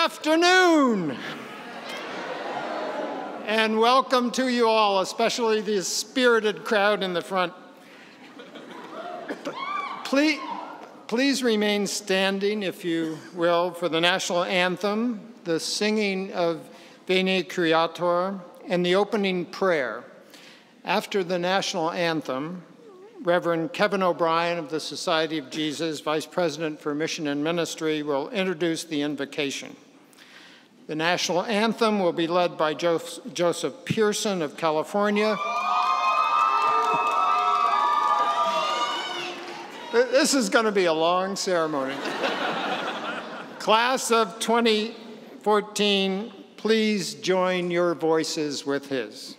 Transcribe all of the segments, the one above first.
afternoon, and welcome to you all, especially the spirited crowd in the front. Please remain standing, if you will, for the national anthem, the singing of Veni Creator, and the opening prayer. After the national anthem, Reverend Kevin O'Brien of the Society of Jesus, Vice President for Mission and Ministry, will introduce the invocation. The national anthem will be led by Joseph Pearson of California. This is going to be a long ceremony. Class of 2014, please join your voices with his.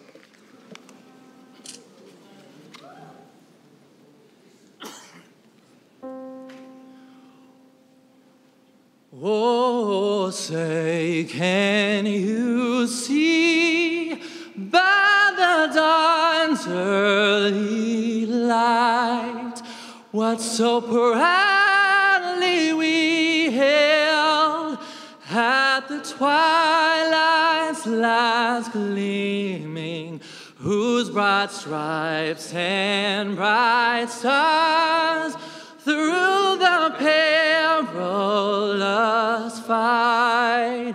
Oh, say, can you see by the dawn's early light what so proudly we hailed at the twilight's last gleaming, whose broad stripes and bright stars through the perilous fight,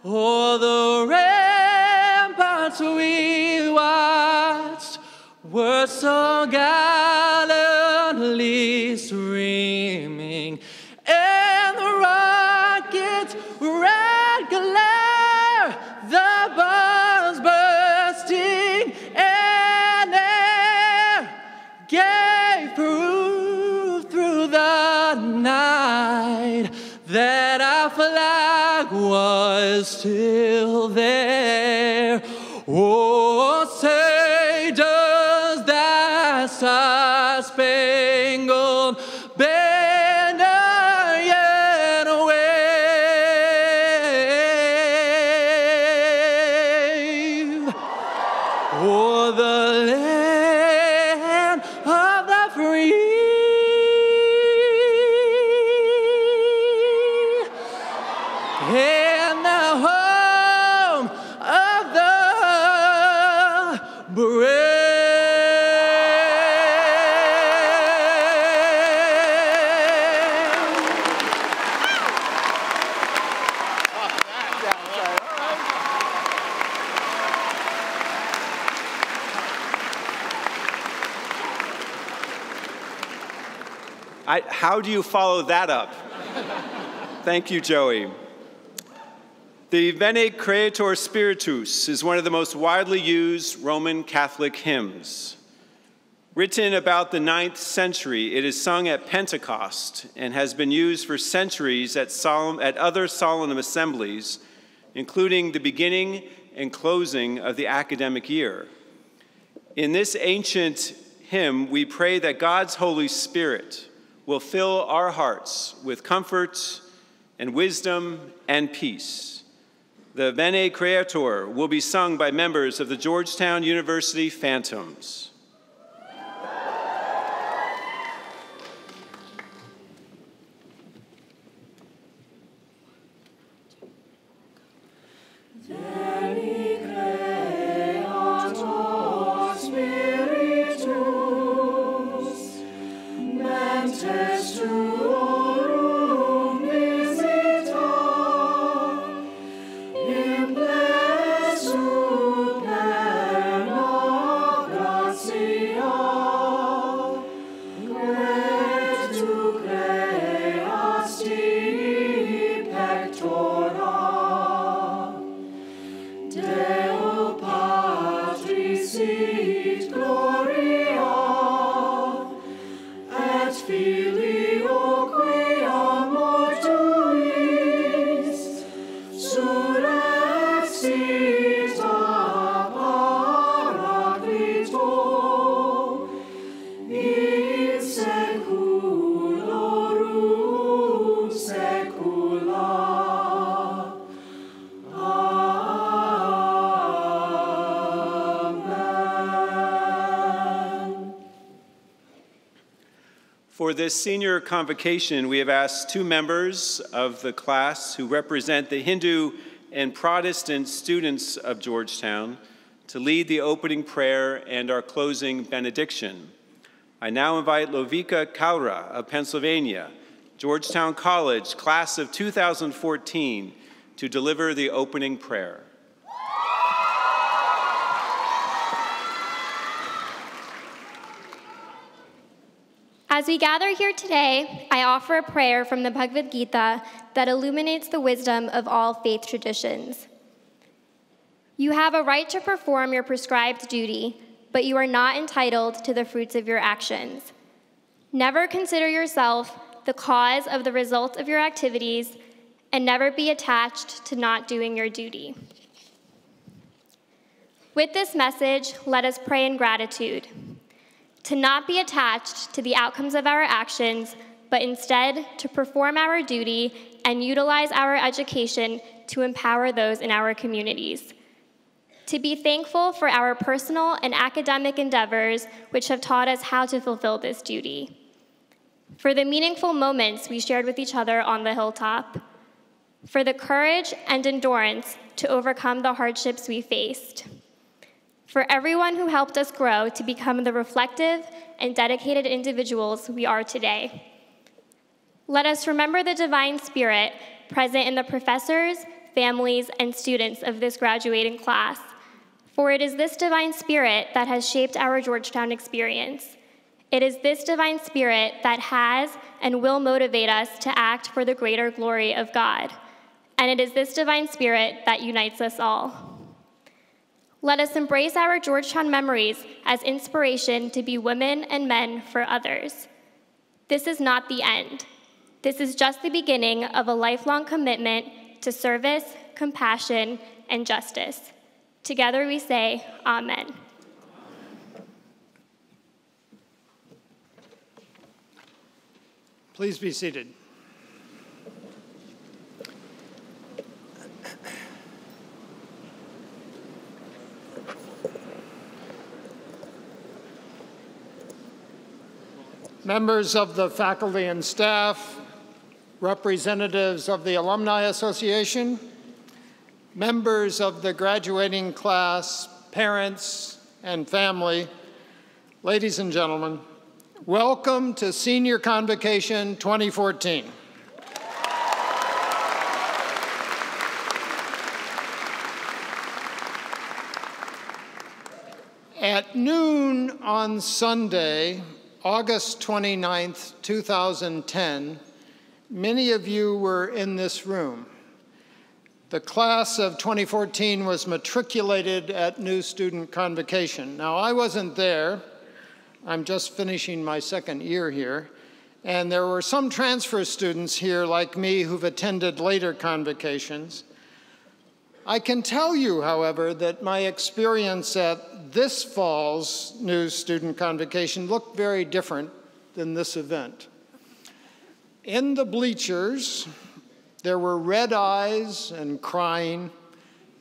o'er the ramparts we watched, were so gallantly streaming, and the rocket's red glare, the bombs bursting, and air gave proof through the night that our flag was still there. Oh, say, does that star-spangled banner yet wave o'er the land of the free? And the home of the brave. How do you follow that up? Thank you, Joey. The Veni Creator Spiritus is one of the most widely used Roman Catholic hymns. Written about the 9th century, it is sung at Pentecost and has been used for centuries at other solemn assemblies, including the beginning and closing of the academic year. In this ancient hymn, we pray that God's Holy Spirit will fill our hearts with comfort and wisdom and peace. The Veni Creator will be sung by members of the Georgetown University Phantoms. In blessed For this senior convocation, we have asked two members of the class who represent the Hindu and Protestant students of Georgetown to lead the opening prayer and our closing benediction. I now invite Lovika Kaura of Pennsylvania, Georgetown College, class of 2014, to deliver the opening prayer. As we gather here today, I offer a prayer from the Bhagavad Gita that illuminates the wisdom of all faith traditions. You have a right to perform your prescribed duty, but you are not entitled to the fruits of your actions. Never consider yourself the cause of the result of your activities, and never be attached to not doing your duty. With this message, let us pray in gratitude. To not be attached to the outcomes of our actions, but instead to perform our duty and utilize our education to empower those in our communities. To be thankful for our personal and academic endeavors, which have taught us how to fulfill this duty. For the meaningful moments we shared with each other on the hilltop. For the courage and endurance to overcome the hardships we faced. For everyone who helped us grow to become the reflective and dedicated individuals we are today. Let us remember the divine spirit present in the professors, families, and students of this graduating class, for it is this divine spirit that has shaped our Georgetown experience. It is this divine spirit that has and will motivate us to act for the greater glory of God, and it is this divine spirit that unites us all. Let us embrace our Georgetown memories as inspiration to be women and men for others. This is not the end. This is just the beginning of a lifelong commitment to service, compassion, and justice. Together we say, Amen. Please be seated. Members of the faculty and staff, representatives of the Alumni Association, members of the graduating class, parents, and family, ladies and gentlemen, welcome to Senior Convocation 2014. At noon on Sunday, August 29th, 2010, many of you were in this room. The class of 2014 was matriculated at New Student Convocation. Now, I wasn't there. I'm just finishing my second year here. And there were some transfer students here like me who've attended later convocations. I can tell you, however, that my experience at this fall's New Student Convocation looked very different than this event. In the bleachers, there were red eyes and crying.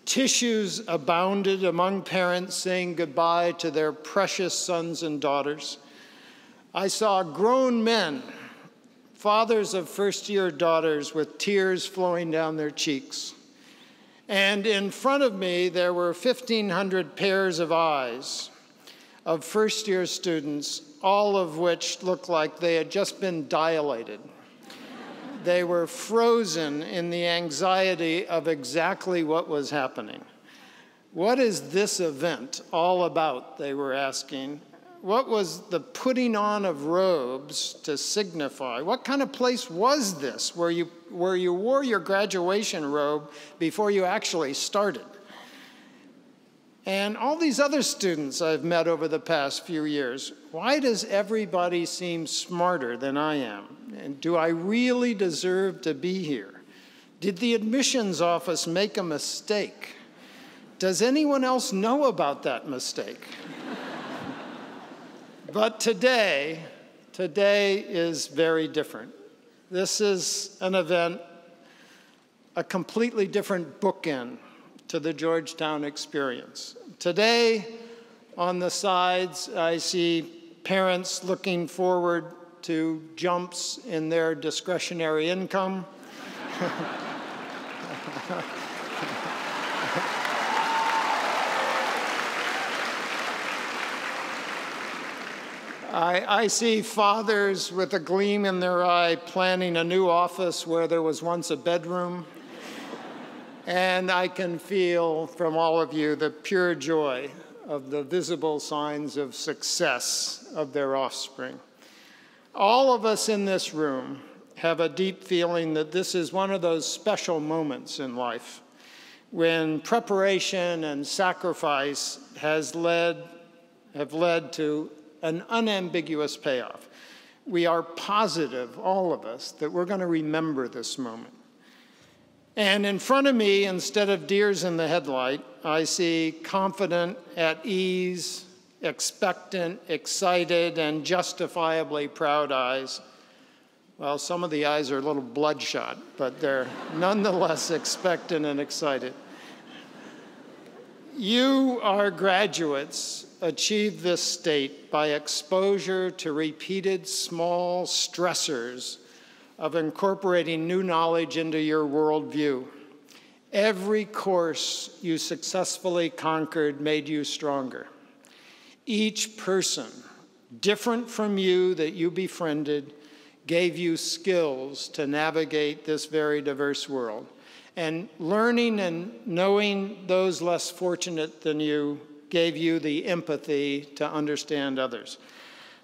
Tissues abounded among parents saying goodbye to their precious sons and daughters. I saw grown men, fathers of first-year daughters with tears flowing down their cheeks. And in front of me, there were 1,500 pairs of eyes of first-year students, all of which looked like they had just been dilated. They were frozen in the anxiety of exactly what was happening. What is this event all about, they were asking. What was the putting on of robes to signify? What kind of place was this where you wore your graduation robe before you actually started? And all these other students I've met over the past few years, why does everybody seem smarter than I am? And do I really deserve to be here? Did the admissions office make a mistake? Does anyone else know about that mistake? But today is very different. This is an event, a completely different bookend to the Georgetown experience. Today, on the sides, I see parents looking forward to jumps in their discretionary income. I see fathers with a gleam in their eye planning a new office where there was once a bedroom. And I can feel from all of you the pure joy of the visible signs of success of their offspring. All of us in this room have a deep feeling that this is one of those special moments in life when preparation and sacrifice have led to an unambiguous payoff. We are positive, all of us, that we're going to remember this moment. And in front of me, instead of deers in the headlight, I see confident, at ease, expectant, excited, and justifiably proud eyes. Well, some of the eyes are a little bloodshot, but they're nonetheless expectant and excited. You, our graduates, achieve this state by exposure to repeated small stressors of incorporating new knowledge into your worldview. Every course you successfully conquered made you stronger. Each person, different from you that you befriended, gave you skills to navigate this very diverse world. And learning and knowing those less fortunate than you gave you the empathy to understand others.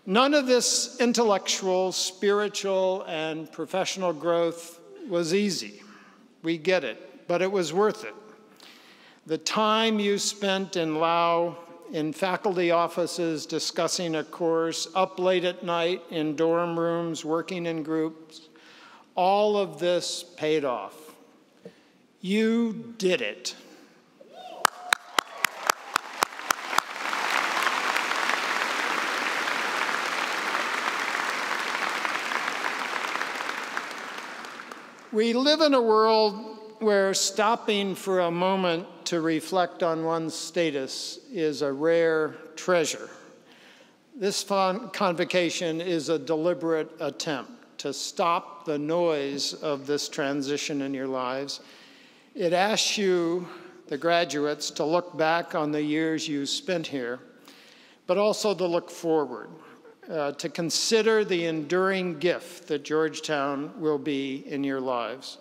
None of this intellectual, spiritual, and professional growth was easy. We get it, but it was worth it. The time you spent in Lao, in faculty offices discussing a course, up late at night in dorm rooms, working in groups, all of this paid off. You did it. We live in a world where stopping for a moment to reflect on one's status is a rare treasure. This convocation is a deliberate attempt to stop the noise of this transition in your lives. It asks you, the graduates, to look back on the years you spent here, but also to look forward. To consider the enduring gift that Georgetown will be in your lives.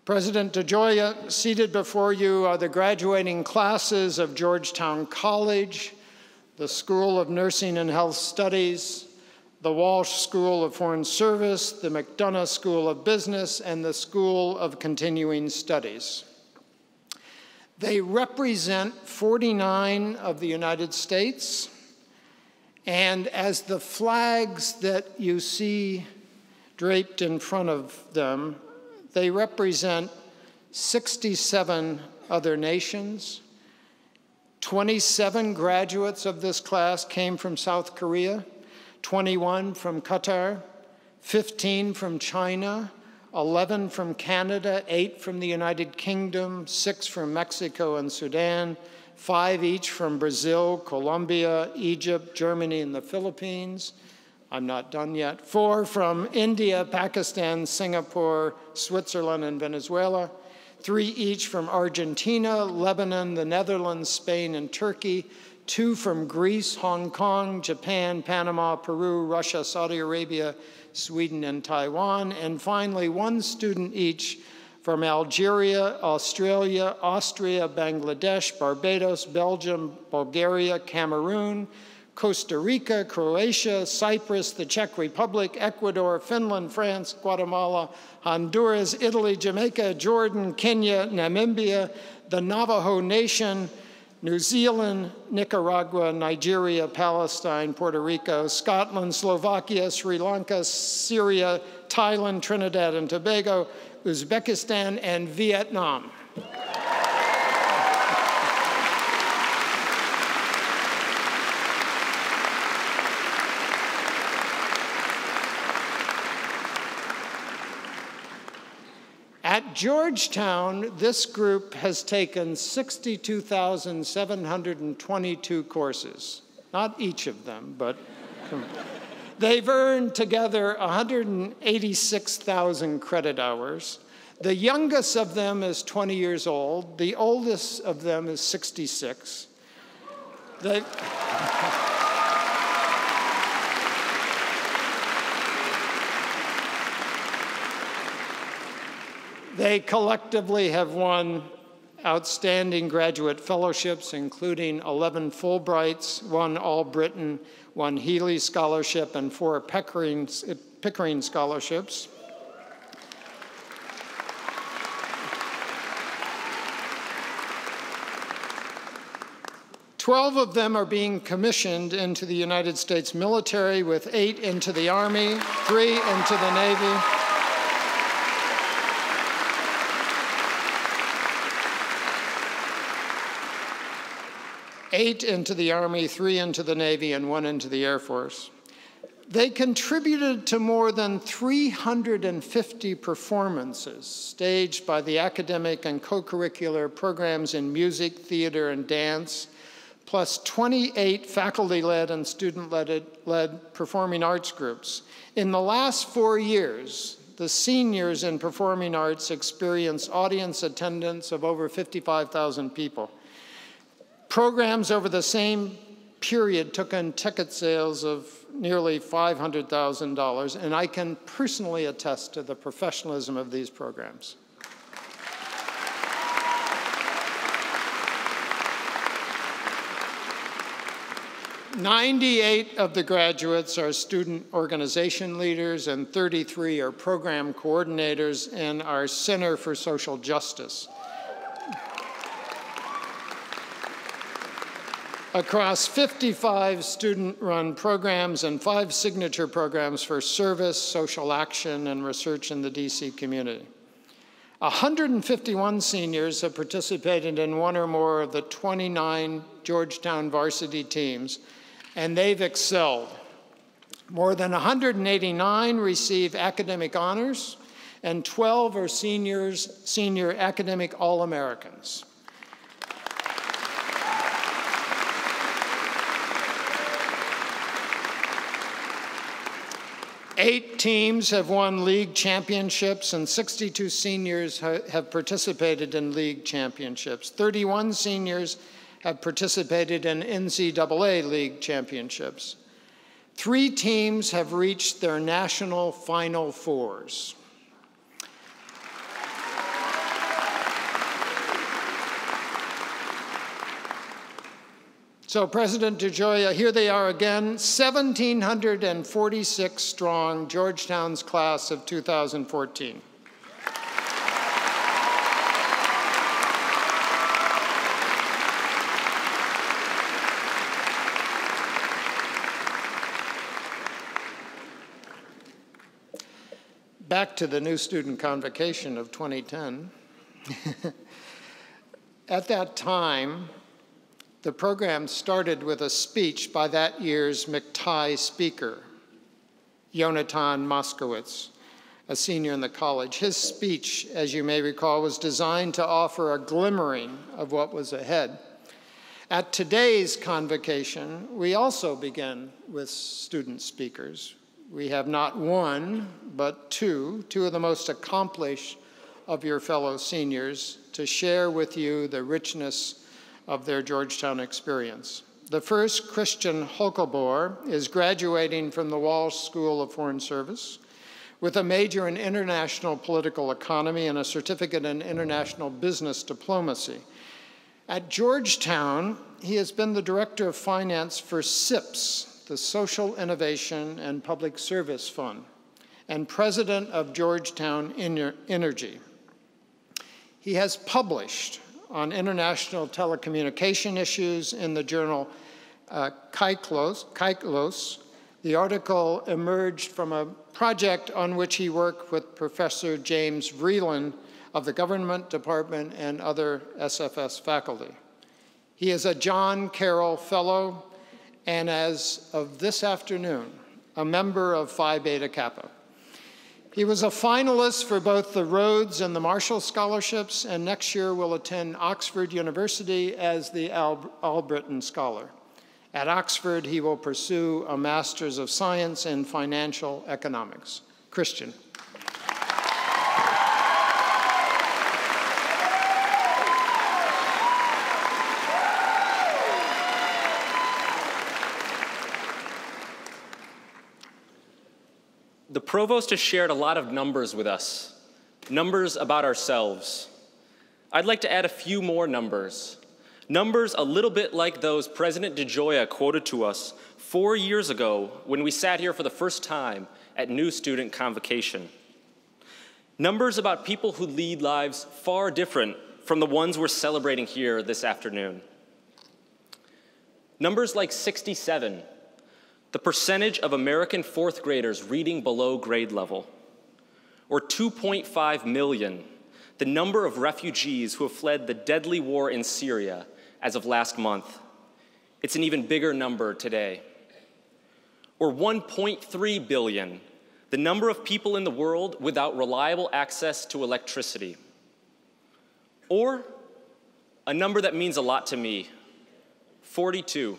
President DeGioia, seated before you are the graduating classes of Georgetown College, the School of Nursing and Health Studies, the Walsh School of Foreign Service, the McDonough School of Business, and the School of Continuing Studies. They represent 49 of the United States. And as the flags that you see draped in front of them, they represent 67 other nations. 27 graduates of this class came from South Korea, 21 from Qatar, 15 from China, 11 from Canada, 8 from the United Kingdom, 6 from Mexico and Sudan, 5 each from Brazil, Colombia, Egypt, Germany, and the Philippines. I'm not done yet. 4 from India, Pakistan, Singapore, Switzerland, and Venezuela. 3 each from Argentina, Lebanon, the Netherlands, Spain, and Turkey. 2 from Greece, Hong Kong, Japan, Panama, Peru, Russia, Saudi Arabia, Sweden, and Taiwan. And finally, 1 student each from Algeria, Australia, Austria, Bangladesh, Barbados, Belgium, Bulgaria, Cameroon, Costa Rica, Croatia, Cyprus, the Czech Republic, Ecuador, Finland, France, Guatemala, Honduras, Italy, Jamaica, Jordan, Kenya, Namibia, the Navajo Nation, New Zealand, Nicaragua, Nigeria, Palestine, Puerto Rico, Scotland, Slovakia, Sri Lanka, Syria, Thailand, Trinidad and Tobago, Uzbekistan, and Vietnam. At Georgetown, this group has taken 62,722 courses. Not each of them, but They've earned together 186,000 credit hours. The youngest of them is 20 years old. The oldest of them is 66. They collectively have won outstanding graduate fellowships, including 11 Fulbrights, 1 All-Britain, 1 Healy Scholarship, and 4 Pickering Scholarships. Twelve of them are being commissioned into the United States military, with 8 into the Army, 3 into the Navy. Eight into the Army, 3 into the Navy, and 1 into the Air Force. They contributed to more than 350 performances staged by the academic and co-curricular programs in music, theater, and dance, plus 28 faculty-led and student-led performing arts groups. In the last 4 years, the seniors in performing arts experienced audience attendance of over 55,000 people. Programs over the same period took in ticket sales of nearly $500,000, and I can personally attest to the professionalism of these programs. 98 of the graduates are student organization leaders, and 33 are program coordinators in our Center for Social Justice. Across 55 student-run programs and 5 signature programs for service, social action, and research in the DC community. 151 seniors have participated in 1 or more of the 29 Georgetown varsity teams, and they've excelled. More than 189 receive academic honors, and 12 are senior academic All-Americans. Eight teams have won league championships, and 62 seniors have participated in league championships. 31 seniors have participated in NCAA league championships. 3 teams have reached their national Final Fours. So President DeGioia, here they are again, 1,746 strong, Georgetown's class of 2014. Back to the new student convocation of 2010. At that time, the program started with a speech by that year's McTie speaker, Yonatan Moskowitz, a senior in the college. His speech, as you may recall, was designed to offer a glimmering of what was ahead. At today's convocation, we also begin with student speakers. We have not one, but two of the most accomplished of your fellow seniors to share with you the richness of their Georgetown experience. The first, Christian Holkebor, is graduating from the Walsh School of Foreign Service with a major in international political economy and a certificate in international business diplomacy. At Georgetown, he has been the director of finance for SIPS, the Social Innovation and Public Service Fund, and president of Georgetown Energy. He has published on international telecommunication issues in the journal Kyklos. The article emerged from a project on which he worked with Professor James Vreeland of the Government Department and other SFS faculty. He is a John Carroll Fellow, and as of this afternoon, a member of Phi Beta Kappa. He was a finalist for both the Rhodes and the Marshall Scholarships, and next year will attend Oxford University as the Albritton Scholar. At Oxford, he will pursue a Master's of Science in Financial Economics. Christian. The provost has shared a lot of numbers with us, numbers about ourselves. I'd like to add a few more numbers. Numbers a little bit like those President DeGioia quoted to us 4 years ago when we sat here for the first time at new student convocation. Numbers about people who lead lives far different from the ones we're celebrating here this afternoon. Numbers like 67, the percentage of American fourth graders reading below grade level, or 2.5 million, the number of refugees who have fled the deadly war in Syria as of last month. It's an even bigger number today. Or 1.3 billion, the number of people in the world without reliable access to electricity. Or a number that means a lot to me, 42.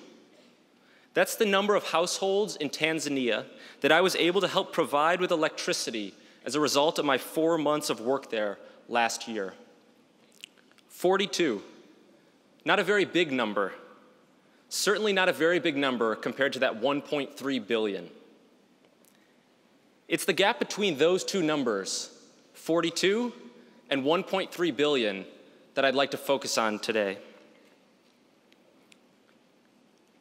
That's the number of households in Tanzania that I was able to help provide with electricity as a result of my 4 months of work there last year. 42. Not a very big number. Certainly not a very big number compared to that 1.3 billion. It's the gap between those two numbers, 42 and 1.3 billion, that I'd like to focus on today.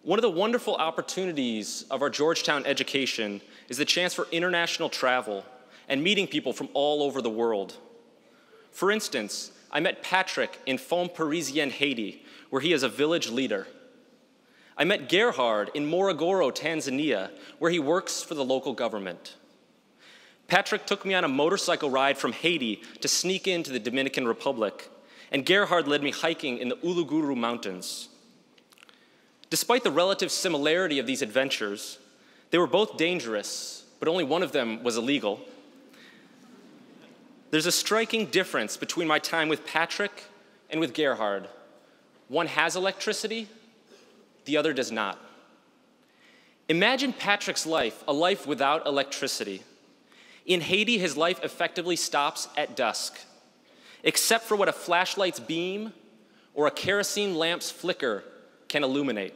One of the wonderful opportunities of our Georgetown education is the chance for international travel and meeting people from all over the world. For instance, I met Patrick in Font Parisien, Haiti, where he is a village leader. I met Gerhard in Morogoro, Tanzania, where he works for the local government. Patrick took me on a motorcycle ride from Haiti to sneak into the Dominican Republic, and Gerhard led me hiking in the Uluguru Mountains. Despite the relative similarity of these adventures, they were both dangerous, but only one of them was illegal. There's a striking difference between my time with Patrick and with Gerhard. One has electricity, the other does not. Imagine Patrick's life, a life without electricity. In Haiti, his life effectively stops at dusk, except for what a flashlight's beam or a kerosene lamp's flicker can illuminate.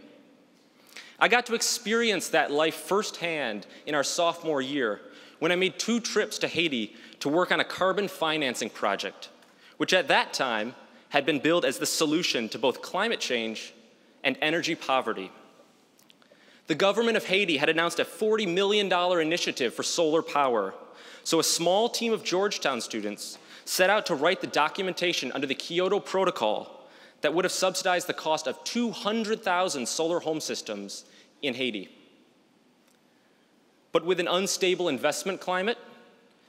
I got to experience that life firsthand in our sophomore year when I made 2 trips to Haiti to work on a carbon financing project, which at that time had been billed as the solution to both climate change and energy poverty. The government of Haiti had announced a $40 million initiative for solar power, so a small team of Georgetown students set out to write the documentation under the Kyoto Protocol that would have subsidized the cost of 200,000 solar home systems in Haiti. But with an unstable investment climate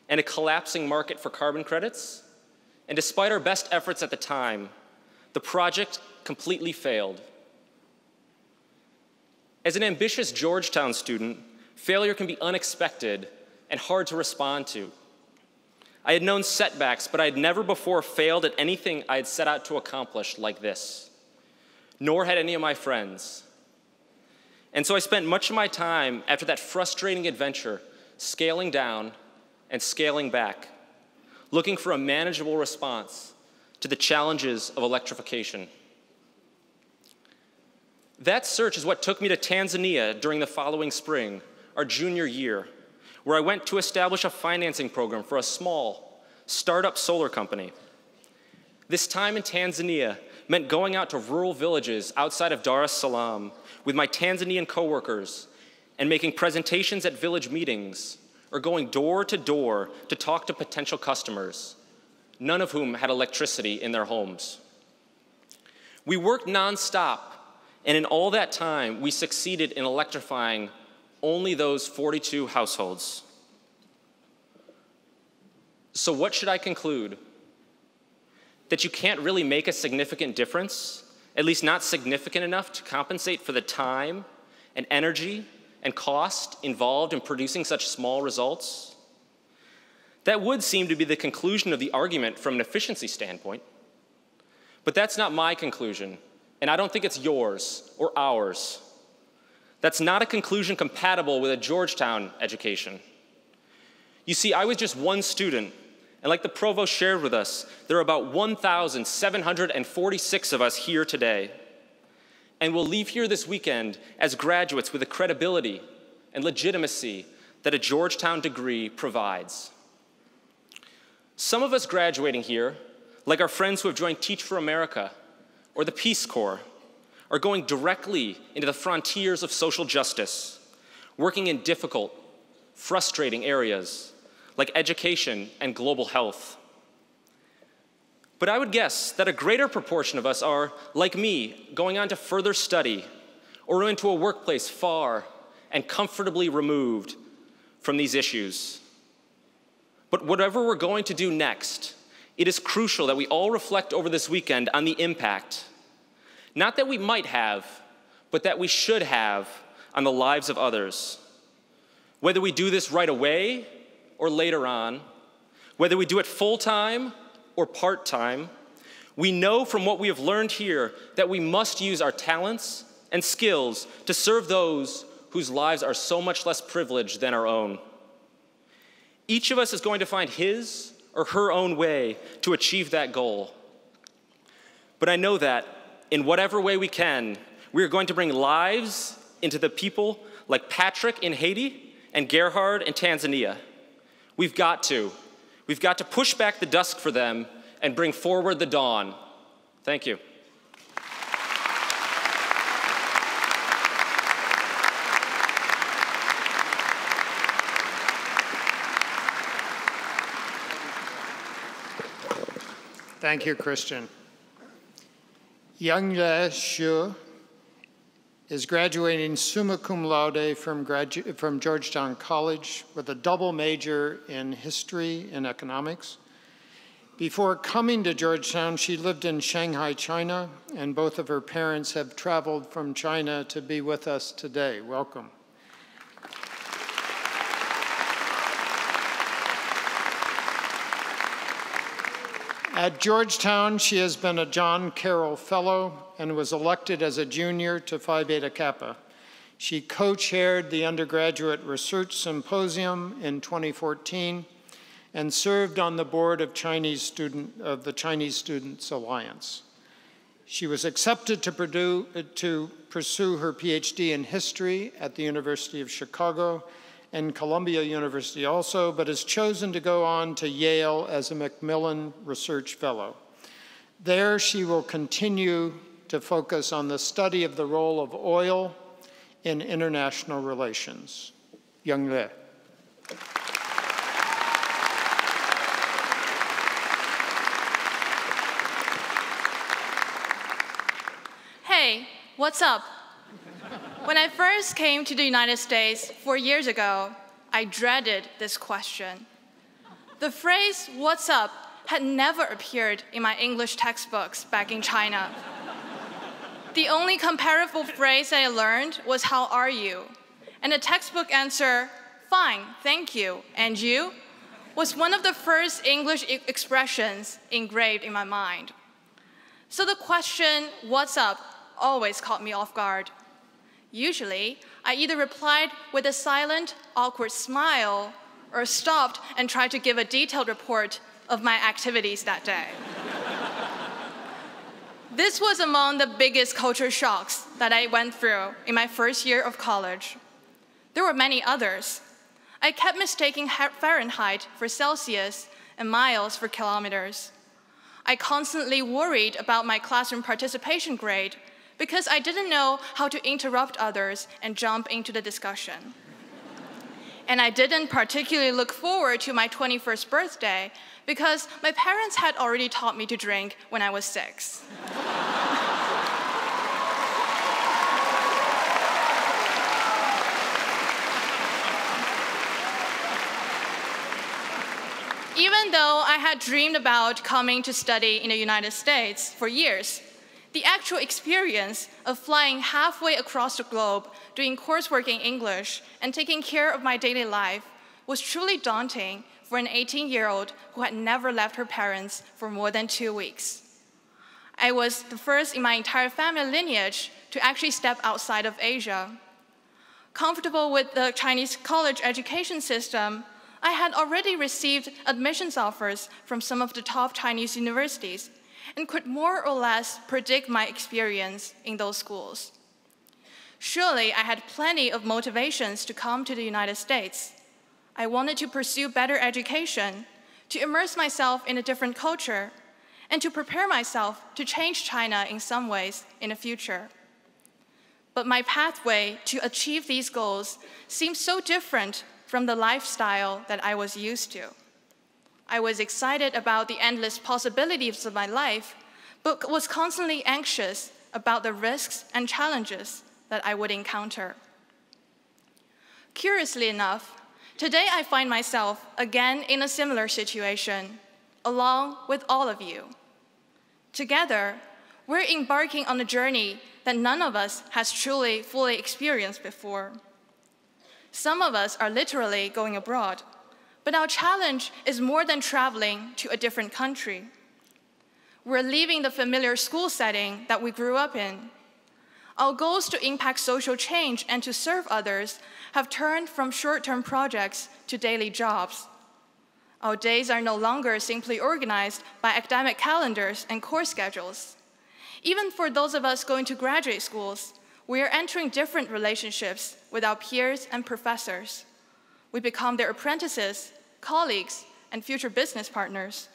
and a collapsing market for carbon credits, and despite our best efforts at the time, the project completely failed. As an ambitious Georgetown student, failure can be unexpected and hard to respond to. I had known setbacks, but I had never before failed at anything I had set out to accomplish like this, nor had any of my friends. And so I spent much of my time after that frustrating adventure scaling down and scaling back, looking for a manageable response to the challenges of electrification. That search is what took me to Tanzania during the following spring, our junior year, where I went to establish a financing program for a small, startup solar company. This time in Tanzania meant going out to rural villages outside of Dar es Salaam with my Tanzanian coworkers and making presentations at village meetings or going door to door to talk to potential customers, none of whom had electricity in their homes. We worked nonstop, and in all that time, we succeeded in electrifying only those 42 households. So what should I conclude? That you can't really make a significant difference, at least not significant enough to compensate for the time and energy and cost involved in producing such small results? That would seem to be the conclusion of the argument from an efficiency standpoint. But that's not my conclusion, and I don't think it's yours or ours. That's not a conclusion compatible with a Georgetown education. You see, I was just one student, and like the provost shared with us, there are about 1,746 of us here today. And we'll leave here this weekend as graduates with the credibility and legitimacy that a Georgetown degree provides. Some of us graduating here, like our friends who have joined Teach for America or the Peace Corps, are going directly into the frontiers of social justice, working in difficult, frustrating areas like education and global health. But I would guess that a greater proportion of us are, like me, going on to further study or into a workplace far and comfortably removed from these issues. But whatever we're going to do next, it is crucial that we all reflect over this weekend on the impact, not that we might have, but that we should have on the lives of others. Whether we do this right away or later on, whether we do it full-time or part-time, we know from what we have learned here that we must use our talents and skills to serve those whose lives are so much less privileged than our own. Each of us is going to find his or her own way to achieve that goal. But I know that in whatever way we can, we are going to bring lives into the people like Patrick in Haiti and Gerhard in Tanzania. We've got to push back the dusk for them and bring forward the dawn. Thank you. Thank you, Christian. Youngle Xu is graduating summa cum laude from Georgetown College with a double major in history and economics. Before coming to Georgetown, she lived in Shanghai, China, and both of her parents have traveled from China to be with us today. Welcome. At Georgetown, she has been a John Carroll Fellow and was elected as a junior to Phi Beta Kappa. She co-chaired the Undergraduate Research Symposium in 2014 and served on the board of the Chinese Students Alliance. She was accepted to pursue her PhD in history at the University of Chicago and Columbia University also, but has chosen to go on to Yale as a Macmillan Research Fellow. There, she will continue to focus on the study of the role of oil in international relations. Youngle. Hey, what's up? When I first came to the United States 4 years ago, I dreaded this question. The phrase, "what's up?" had never appeared in my English textbooks back in China. The only comparable phrase I learned was, "how are you?" And the textbook answer, "fine, thank you, and you?" was one of the first English expressions engraved in my mind. So the question, "what's up?" always caught me off guard. Usually, I either replied with a silent, awkward smile or stopped and tried to give a detailed report of my activities that day. This was among the biggest culture shocks that I went through in my first year of college. There were many others. I kept mistaking Fahrenheit for Celsius and miles for kilometers. I constantly worried about my classroom participation grade because I didn't know how to interrupt others and jump into the discussion. And I didn't particularly look forward to my 21st birthday because my parents had already taught me to drink when I was 6. Even though I had dreamed about coming to study in the United States for years, the actual experience of flying halfway across the globe, doing coursework in English, and taking care of my daily life was truly daunting for an 18-year-old who had never left her parents for more than 2 weeks. I was the first in my entire family lineage to actually step outside of Asia. Comfortable with the Chinese college education system, I had already received admissions offers from some of the top Chinese universities and could more or less predict my experience in those schools. Surely I had plenty of motivations to come to the United States. I wanted to pursue better education, to immerse myself in a different culture, and to prepare myself to change China in some ways in the future. But my pathway to achieve these goals seemed so different from the lifestyle that I was used to. I was excited about the endless possibilities of my life, but was constantly anxious about the risks and challenges that I would encounter. Curiously enough, today I find myself again in a similar situation, along with all of you. Together, we're embarking on a journey that none of us has truly fully experienced before. Some of us are literally going abroad, but our challenge is more than traveling to a different country. We're leaving the familiar school setting that we grew up in. Our goals to impact social change and to serve others have turned from short-term projects to daily jobs. Our days are no longer simply organized by academic calendars and course schedules. Even for those of us going to graduate schools, we are entering different relationships with our peers and professors. We become their apprentices, colleagues, and future business partners.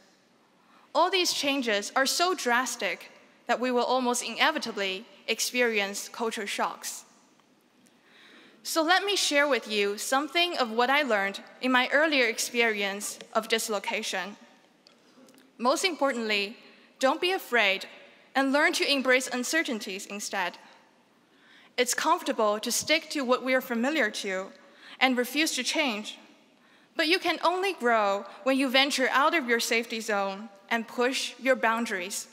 All these changes are so drastic that we will almost inevitably experience culture shocks. So let me share with you something of what I learned in my earlier experience of dislocation. Most importantly, don't be afraid and learn to embrace uncertainties instead. It's comfortable to stick to what we are familiar to and refuse to change. But you can only grow when you venture out of your safety zone and push your boundaries.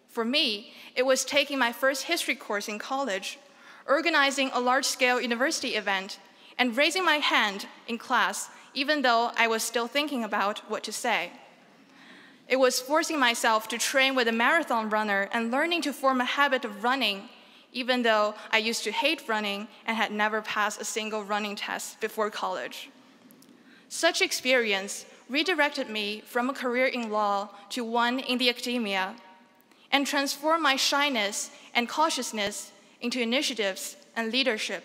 For me, it was taking my first history course in college, organizing a large-scale university event, and raising my hand in class, even though I was still thinking about what to say. It was forcing myself to train with a marathon runner and learning to form a habit of running, even though I used to hate running and had never passed a single running test before college. Such experience redirected me from a career in law to one in the academia, and transformed my shyness and cautiousness into initiatives and leadership.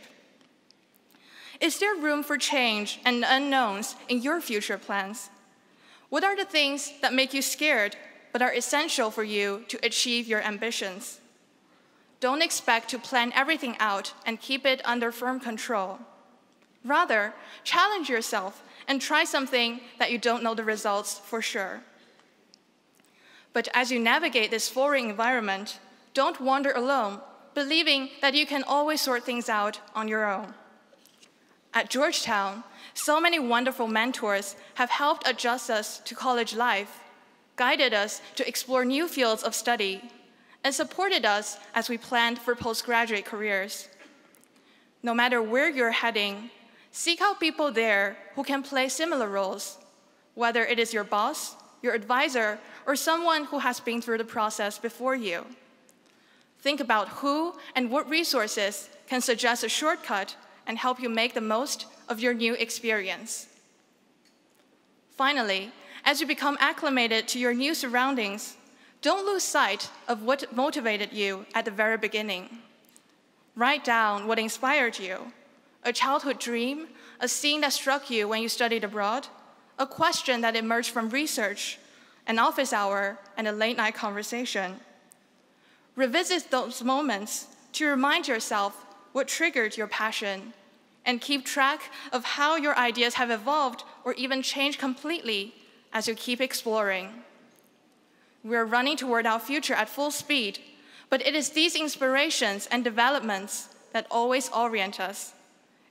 Is there room for change and unknowns in your future plans? What are the things that make you scared but are essential for you to achieve your ambitions? Don't expect to plan everything out and keep it under firm control. Rather, challenge yourself and try something that you don't know the results for sure. But as you navigate this foreign environment, don't wander alone, believing that you can always sort things out on your own. At Georgetown, so many wonderful mentors have helped adjust us to college life, guided us to explore new fields of study, and supported us as we planned for postgraduate careers. No matter where you're heading, seek out people there who can play similar roles, whether it is your boss, your advisor, or someone who has been through the process before you. Think about who and what resources can suggest a shortcut and help you make the most of your new experience. Finally, as you become acclimated to your new surroundings, don't lose sight of what motivated you at the very beginning. Write down what inspired you, a childhood dream, a scene that struck you when you studied abroad, a question that emerged from research, an office hour, and a late-night conversation. Revisit those moments to remind yourself what triggered your passion, and keep track of how your ideas have evolved or even changed completely as you keep exploring. We're running toward our future at full speed, but it is these inspirations and developments that always orient us.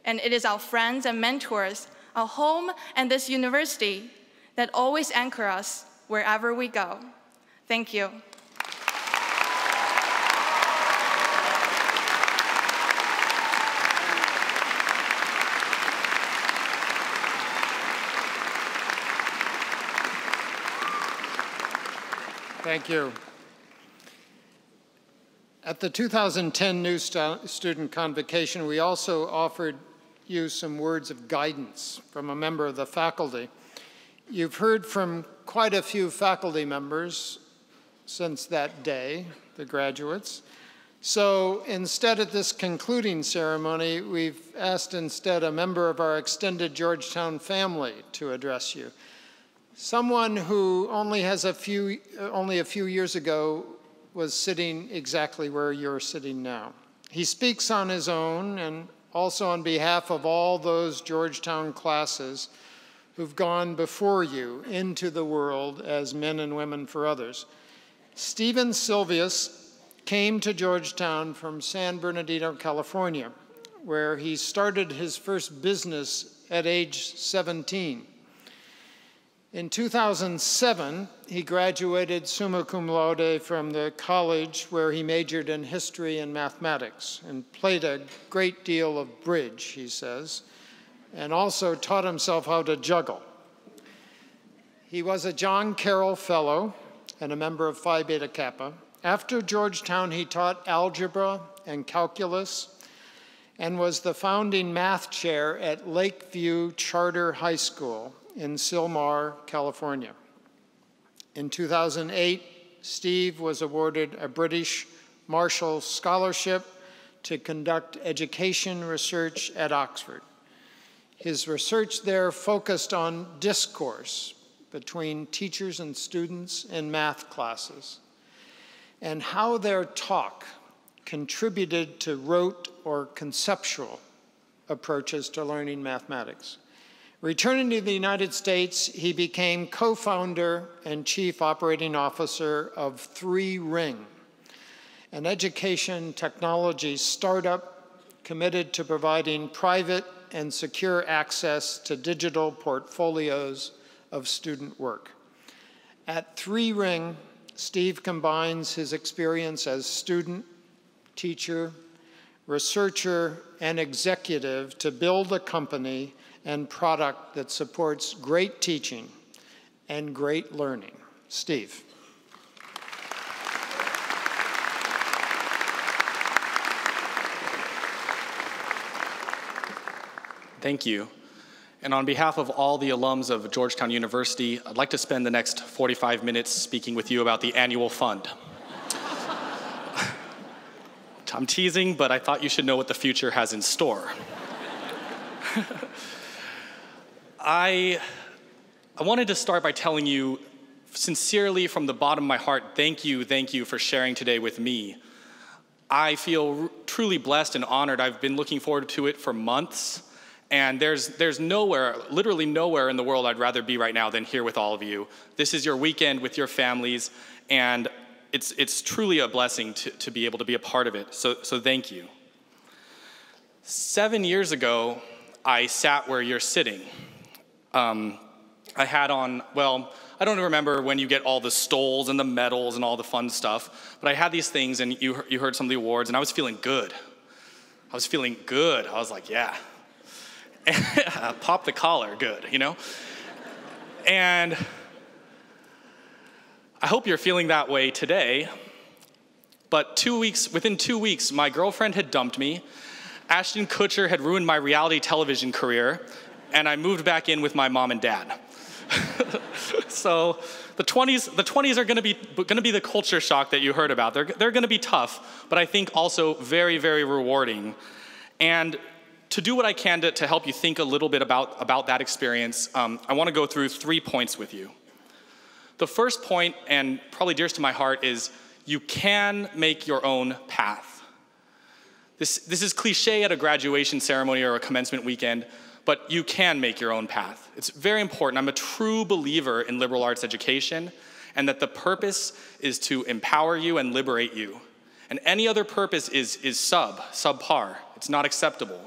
And it is our friends and mentors, our home and this university that always anchor us wherever we go. Thank you. Thank you. At the 2010 New Student Convocation, we also offered you some words of guidance from a member of the faculty. You've heard from quite a few faculty members since that day, the graduates. So instead of this concluding ceremony, we've asked instead a member of our extended Georgetown family to address you. Someone who only a few years ago was sitting exactly where you're sitting now. He speaks on his own and also on behalf of all those Georgetown classes who've gone before you into the world as men and women for others. Stephen Silvius came to Georgetown from San Bernardino, California, where he started his first business at age 17. In 2007, he graduated summa cum laude from the college where he majored in history and mathematics and played a great deal of bridge, he says, and also taught himself how to juggle. He was a John Carroll Fellow and a member of Phi Beta Kappa. After Georgetown, he taught algebra and calculus and was the founding math chair at Lakeview Charter High School in Sylmar, California. In 2008, Steve was awarded a British Marshall Scholarship to conduct education research at Oxford. His research there focused on discourse between teachers and students in math classes and how their talk contributed to rote or conceptual approaches to learning mathematics. Returning to the United States, he became co-founder and chief operating officer of 3Ring, an education technology startup committed to providing private and secure access to digital portfolios of student work. At 3Ring, Steve combines his experience as student, teacher, researcher, and executive to build a company and product that supports great teaching and great learning. Steve. Thank you. And on behalf of all the alums of Georgetown University, I'd like to spend the next 45 minutes speaking with you about the annual fund. I'm teasing, but I thought you should know what the future has in store. I wanted to start by telling you sincerely from the bottom of my heart, thank you for sharing today with me. I feel truly blessed and honored. I've been looking forward to it for months, and there's nowhere, literally nowhere in the world I'd rather be right now than here with all of you. This is your weekend with your families, and it's truly a blessing to be able to be a part of it, so thank you. 7 years ago, I sat where you're sitting. I had on, well, I don't remember when you get all the stoles and the medals and all the fun stuff, but I had these things and you heard some of the awards and I was feeling good. I was like, yeah. Pop the collar, good, you know? And I hope you're feeling that way today, but within 2 weeks, my girlfriend had dumped me, Ashton Kutcher had ruined my reality television career, and I moved back in with my mom and dad. So the 20s are going to be the culture shock that you heard about. They're going to be tough, but I think also very, very rewarding. And to do what I can to help you think a little bit about that experience, I want to go through 3 points with you. The first point, and probably dearest to my heart, is you can make your own path. This is cliche at a graduation ceremony or a commencement weekend, but you can make your own path. It's very important. I'm a true believer in liberal arts education and that the purpose is to empower you and liberate you. And any other purpose is subpar. It's not acceptable.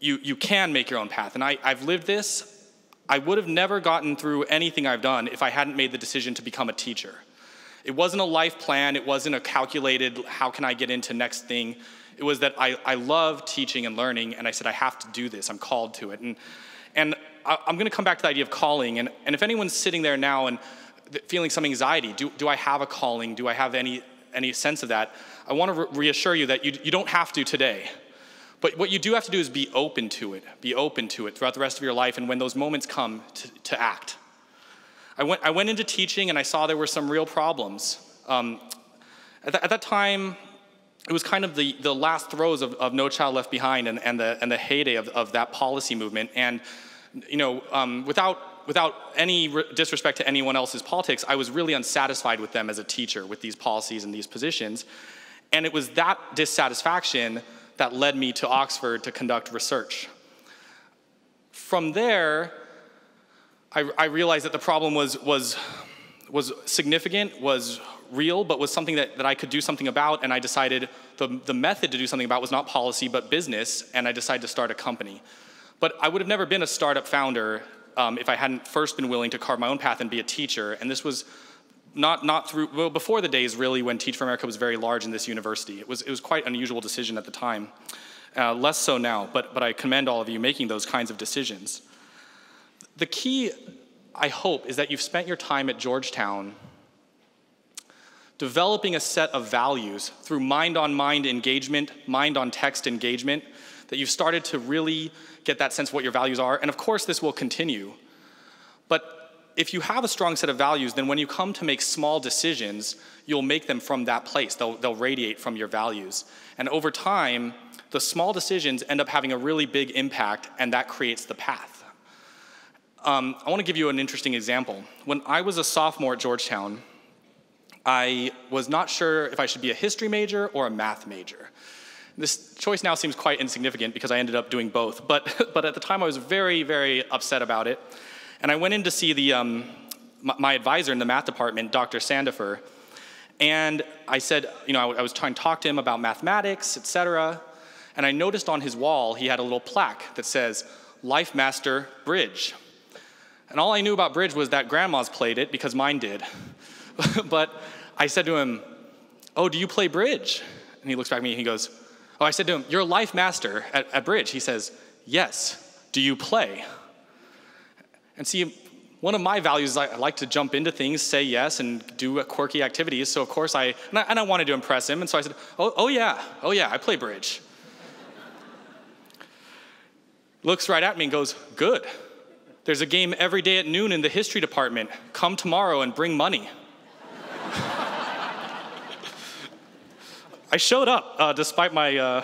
You can make your own path. And I've lived this. I would have never gotten through anything I've done if I hadn't made the decision to become a teacher. It wasn't a life plan. It wasn't a calculated, how can I get into next thing? It was that I love teaching and learning, and I said, I have to do this. I'm called to it. And I'm going to come back to the idea of calling. And if anyone's sitting there now and feeling some anxiety, do I have a calling? Do I have any sense of that, I want to reassure you that you don't have to today. But what you do have to do is be open to it throughout the rest of your life, and when those moments come, to act. I went into teaching and I saw there were some real problems. At that time, it was kind of the last throes of No Child Left Behind and the heyday of that policy movement. And without any disrespect to anyone else's politics, I was really unsatisfied with them as a teacher, with these policies and these positions. And it was that dissatisfaction that led me to Oxford to conduct research. From there, I realized that the problem was significant, was real, but was something that I could do something about, and I decided the method to do something about was not policy, but business, and I decided to start a company. But I would have never been a startup founder if I hadn't first been willing to carve my own path and be a teacher, and this was before the days really when Teach for America was very large in this university. It was quite an unusual decision at the time, less so now, but I commend all of you making those kinds of decisions. The key, I hope, is that you've spent your time at Georgetown developing a set of values through mind-on-mind engagement, mind-on-text engagement, that you've started to really get that sense of what your values are. And of course, this will continue. But if you have a strong set of values, then when you come to make small decisions, you'll make them from that place. They'll radiate from your values. And over time, the small decisions end up having a really big impact, and that creates the path. I want to give you an interesting example. When I was a sophomore at Georgetown, I was not sure if I should be a history major or a math major. This choice now seems quite insignificant because I ended up doing both, but at the time I was very, very upset about it. And I went in to see my advisor in the math department, Dr. Sandifer, and I said, I was trying to talk to him about mathematics, etc. And I noticed on his wall he had a little plaque that says, "Life Master Bridge." And all I knew about bridge was that grandmas played it because mine did. But I said to him, "Oh, do you play bridge?" And he looks back at me and he goes, "Oh," I said to him, "You're a life master at bridge." He says, "Yes. Do you play?" And see, one of my values is I like to jump into things, say yes, and do quirky activities. So of course I wanted to impress him. And so I said, oh yeah, I play bridge. Looks right at me and goes, "Good. There's a game every day at noon in the history department. Come tomorrow and bring money." I showed up despite my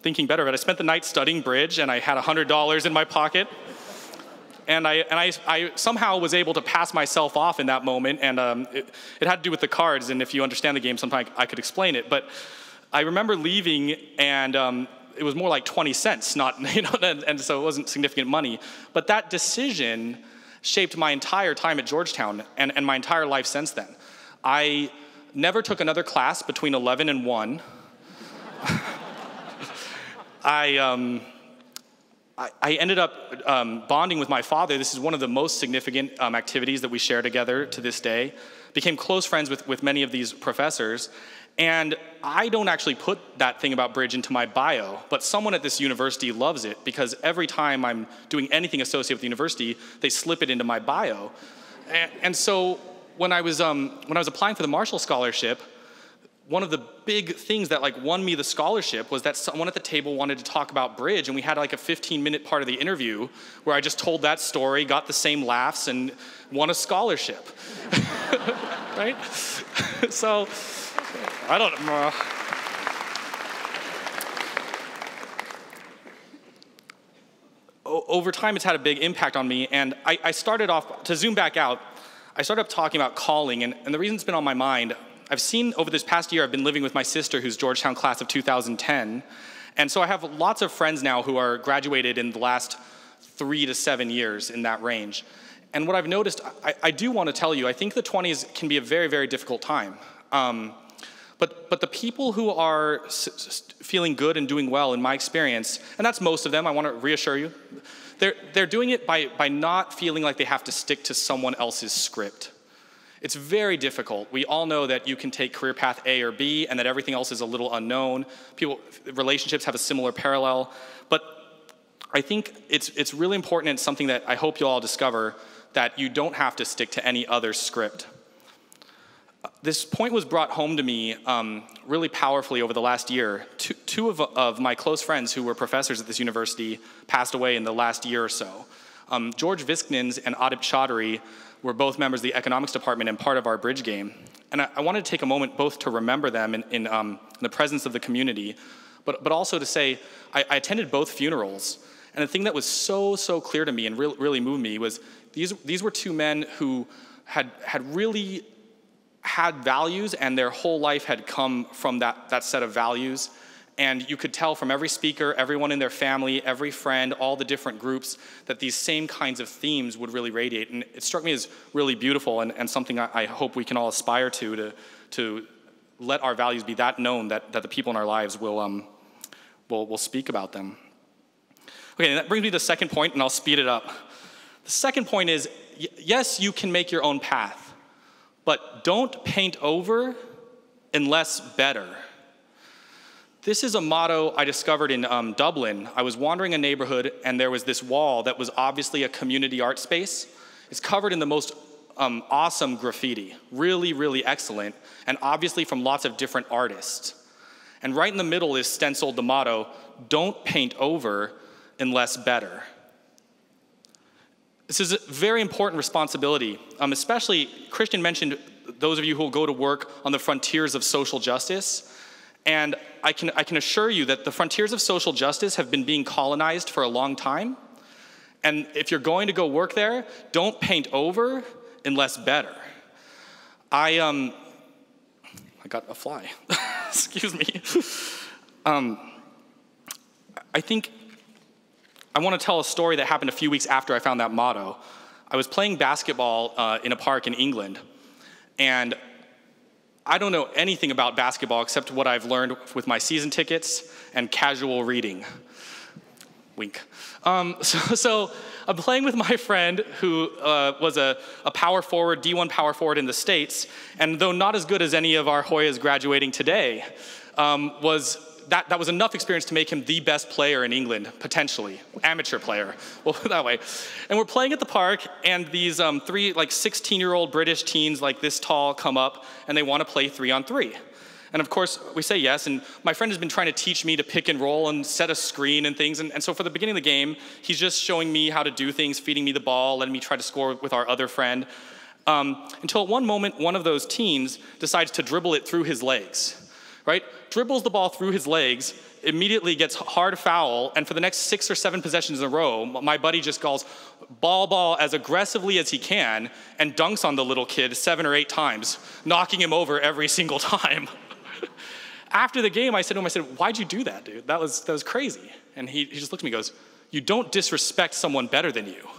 thinking better of it. I spent the night studying bridge, and I had $100 in my pocket. And I somehow was able to pass myself off in that moment, and it had to do with the cards, and if you understand the game, sometimes I could explain it. But I remember leaving, and it was more like 20 cents, not, and so it wasn't significant money. But that decision shaped my entire time at Georgetown and my entire life since then. I never took another class between 11 and 1. I ended up bonding with my father. This is one of the most significant activities that we share together to this day. Became close friends with many of these professors. And I don't actually put that thing about bridge into my bio, but someone at this university loves it because every time I'm doing anything associated with the university, they slip it into my bio. And so when I was applying for the Marshall Scholarship, one of the big things that won me the scholarship was that someone at the table wanted to talk about bridge, and we had a 15-minute part of the interview where I just told that story, got the same laughs, and won a scholarship. Right? So, I don't know. Over time, it's had a big impact on me, and I started off, to zoom back out, I started talking about calling, and the reason it's been on my mind, I've seen over this past year, I've been living with my sister who's Georgetown class of 2010. And so I have lots of friends now who are graduated in the last 3 to 7 years in that range. And what I've noticed, I do want to tell you, I think the 20s can be a very, very difficult time. But the people who are feeling good and doing well, in my experience, and that's most of them, I want to reassure you, they're doing it by not feeling like they have to stick to someone else's script. It's very difficult. We all know that you can take career path A or B and that everything else is a little unknown. Relationships have a similar parallel. But I think it's really important, and it's something that I hope you'll all discover, that you don't have to stick to any other script. This point was brought home to me really powerfully over the last year. Two of my close friends who were professors at this university passed away in the last year or so. George Visknins and Adip Chaudhary were both members of the economics department and part of our bridge game. And I wanted to take a moment both to remember them in the presence of the community, but also to say I attended both funerals. And the thing that was so clear to me and really moved me was these were two men who had really had values, and their whole life had come from that set of values. And you could tell from every speaker, everyone in their family, every friend, all the different groups, that these same kinds of themes would really radiate. And it struck me as really beautiful and something I hope we can all aspire to let our values be that known that the people in our lives will speak about them. Okay, and that brings me to the second point, and I'll speed it up. The second point is, yes, you can make your own path, but don't paint over unless better. This is a motto I discovered in Dublin. I was wandering a neighborhood, and there was this wall that was obviously a community art space. It's covered in the most awesome graffiti, really excellent, and obviously from lots of different artists. And right in the middle is stenciled the motto, "Don't paint over unless better." This is a very important responsibility, especially Christian mentioned those of you who will go to work on the frontiers of social justice. And I can assure you that the frontiers of social justice have been being colonized for a long time. And if you're going to go work there, don't paint over unless better. I got a fly. Excuse me. I think I want to tell a story that happened a few weeks after I found that motto. I was playing basketball in a park in England, and I don't know anything about basketball except what I've learned with my season tickets and casual reading. Wink. So I'm playing with my friend who was a power forward, D1 power forward in the States, and though not as good as any of our Hoyas graduating today, that was enough experience to make him the best player in England, potentially. Amateur player, well, that way. And we're playing at the park, and these three 16-year-old British teens like this tall come up, and they want to play 3-on-3. And of course, we say yes, and my friend has been trying to teach me to pick and roll and set a screen and things, and so for the beginning of the game, he's just showing me how to do things, feeding me the ball, letting me try to score with our other friend, until at one moment, one of those teens decides to dribble it through his legs. Right? Dribbles the ball through his legs, immediately gets hard foul, and for the next 6 or 7 possessions in a row, my buddy just calls ball as aggressively as he can and dunks on the little kid 7 or 8 times, knocking him over every single time. After the game, I said to him, "Why'd you do that, dude? That was crazy." And he just looked at me and goes, "You don't disrespect someone better than you."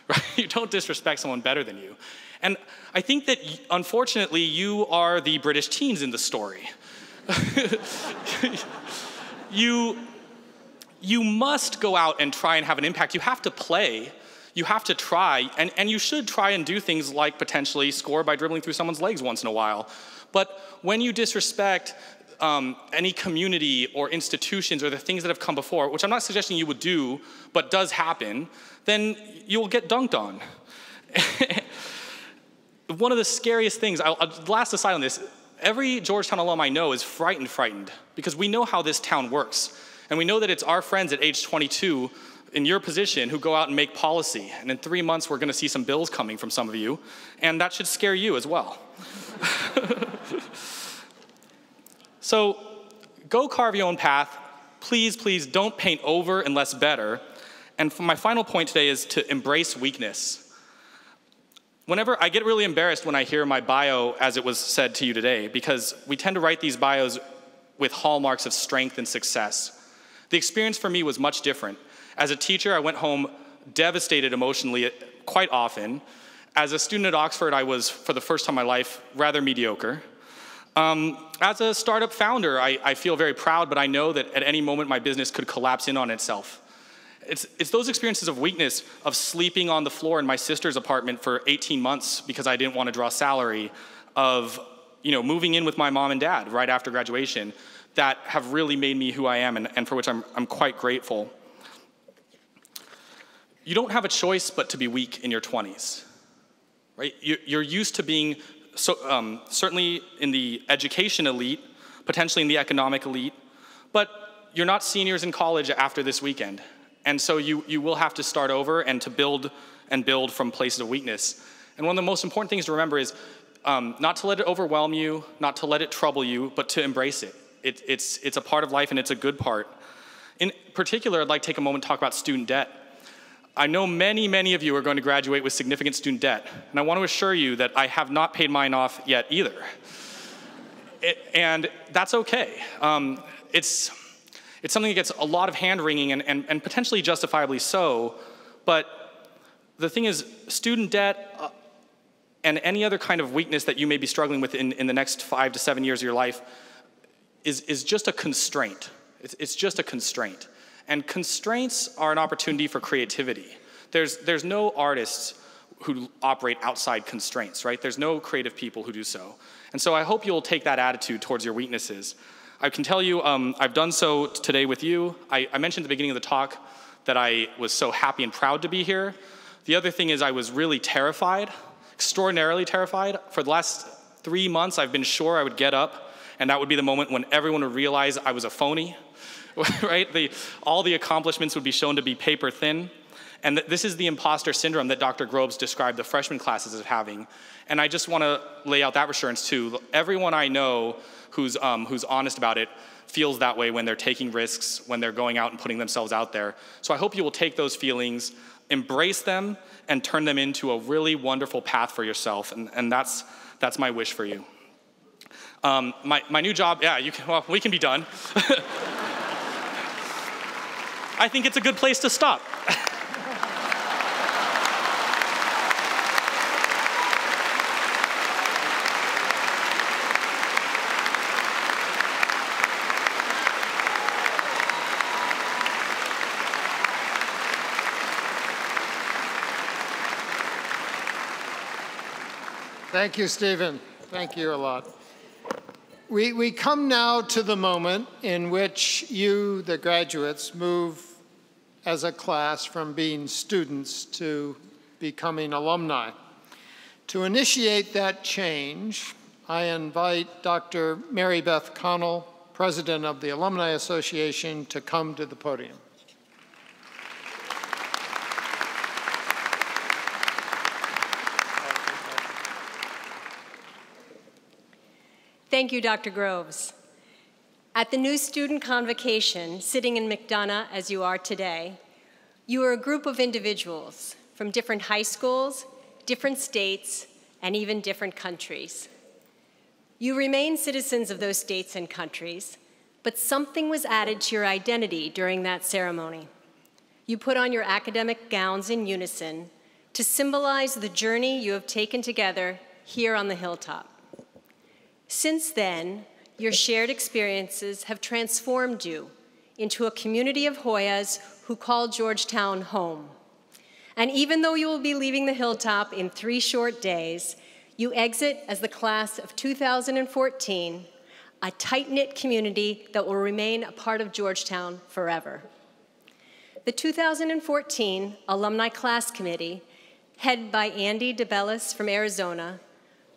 Right? You don't disrespect someone better than you. And I think that, unfortunately, you are the British teens in the story. You must go out and try and have an impact. You have to play. You have to try. And you should try and do things like potentially score by dribbling through someone's legs once in a while. But when you disrespect any community or institutions or the things that have come before, which I'm not suggesting you would do, but does happen, then you'll get dunked on. One of the scariest things, last aside on this, every Georgetown alum I know is frightened because we know how this town works. And we know that it's our friends at age 22 in your position who go out and make policy. And in 3 months, we're going to see some bills coming from some of you. And that should scare you as well. So go carve your own path. Please don't paint over unless better. And my final point today is to embrace weakness. Whenever I get really embarrassed when I hear my bio as it was said to you today, because we tend to write these bios with hallmarks of strength and success. The experience for me was much different. As a teacher, I went home devastated emotionally quite often. As a student at Oxford, I was, for the first time in my life, rather mediocre. As a startup founder, I feel very proud, but I know that at any moment my business could collapse in on itself. It's those experiences of weakness, of sleeping on the floor in my sister's apartment for 18 months because I didn't want to draw salary, of moving in with my mom and dad right after graduation, that have really made me who I am and for which I'm quite grateful. You don't have a choice but to be weak in your 20s, right? You're used to being certainly in the education elite, potentially in the economic elite, but you're not seniors in college after this weekend. And so you will have to start over and to build from places of weakness. And one of the most important things to remember is not to let it overwhelm you, not to let it trouble you, but to embrace it. It's a part of life, and it's a good part. In particular, I'd like to take a moment to talk about student debt. I know many of you are going to graduate with significant student debt, and I want to assure you that I have not paid mine off yet either. And that's okay. It's something that gets a lot of hand-wringing and potentially justifiably so, but the thing is, student debt and any other kind of weakness that you may be struggling with in the next 5 to 7 years of your life is just a constraint. It's just a constraint. And constraints are an opportunity for creativity. There's no artists who operate outside constraints, right? There's no creative people who do so. And so I hope you'll take that attitude towards your weaknesses. I can tell you, I've done so today with you. I mentioned at the beginning of the talk that I was so happy and proud to be here. The other thing is I was really terrified, extraordinarily terrified. For the last 3 months, I've been sure I would get up, and that would be the moment when everyone would realize I was a phony. Right? All the accomplishments would be shown to be paper thin. And this is the imposter syndrome that Dr. Groves described the freshman classes as having. And I just want to lay out that assurance too. Everyone I know who's honest about it feels that way when they're taking risks, when they're going out and putting themselves out there. So I hope you will take those feelings, embrace them, and turn them into a really wonderful path for yourself. And that's my wish for you. My new job, yeah, we can be done. I think it's a good place to stop. Thank you, Stephen. Thank you a lot. We come now to the moment in which you, the graduates, move as a class from being students to becoming alumni. To initiate that change, I invite Dr. Mary Beth Connell, President of the Alumni Association, to come to the podium. Thank you, Dr. Groves. At the new student convocation, sitting in McDonough as you are today, you are a group of individuals from different high schools, different states, and even different countries. You remain citizens of those states and countries, but something was added to your identity during that ceremony. You put on your academic gowns in unison to symbolize the journey you have taken together here on the hilltop. Since then, your shared experiences have transformed you into a community of Hoyas who call Georgetown home. And even though you will be leaving the hilltop in 3 short days, you exit as the class of 2014, a tight-knit community that will remain a part of Georgetown forever. The 2014 Alumni Class Committee, headed by Andy DeBellis from Arizona,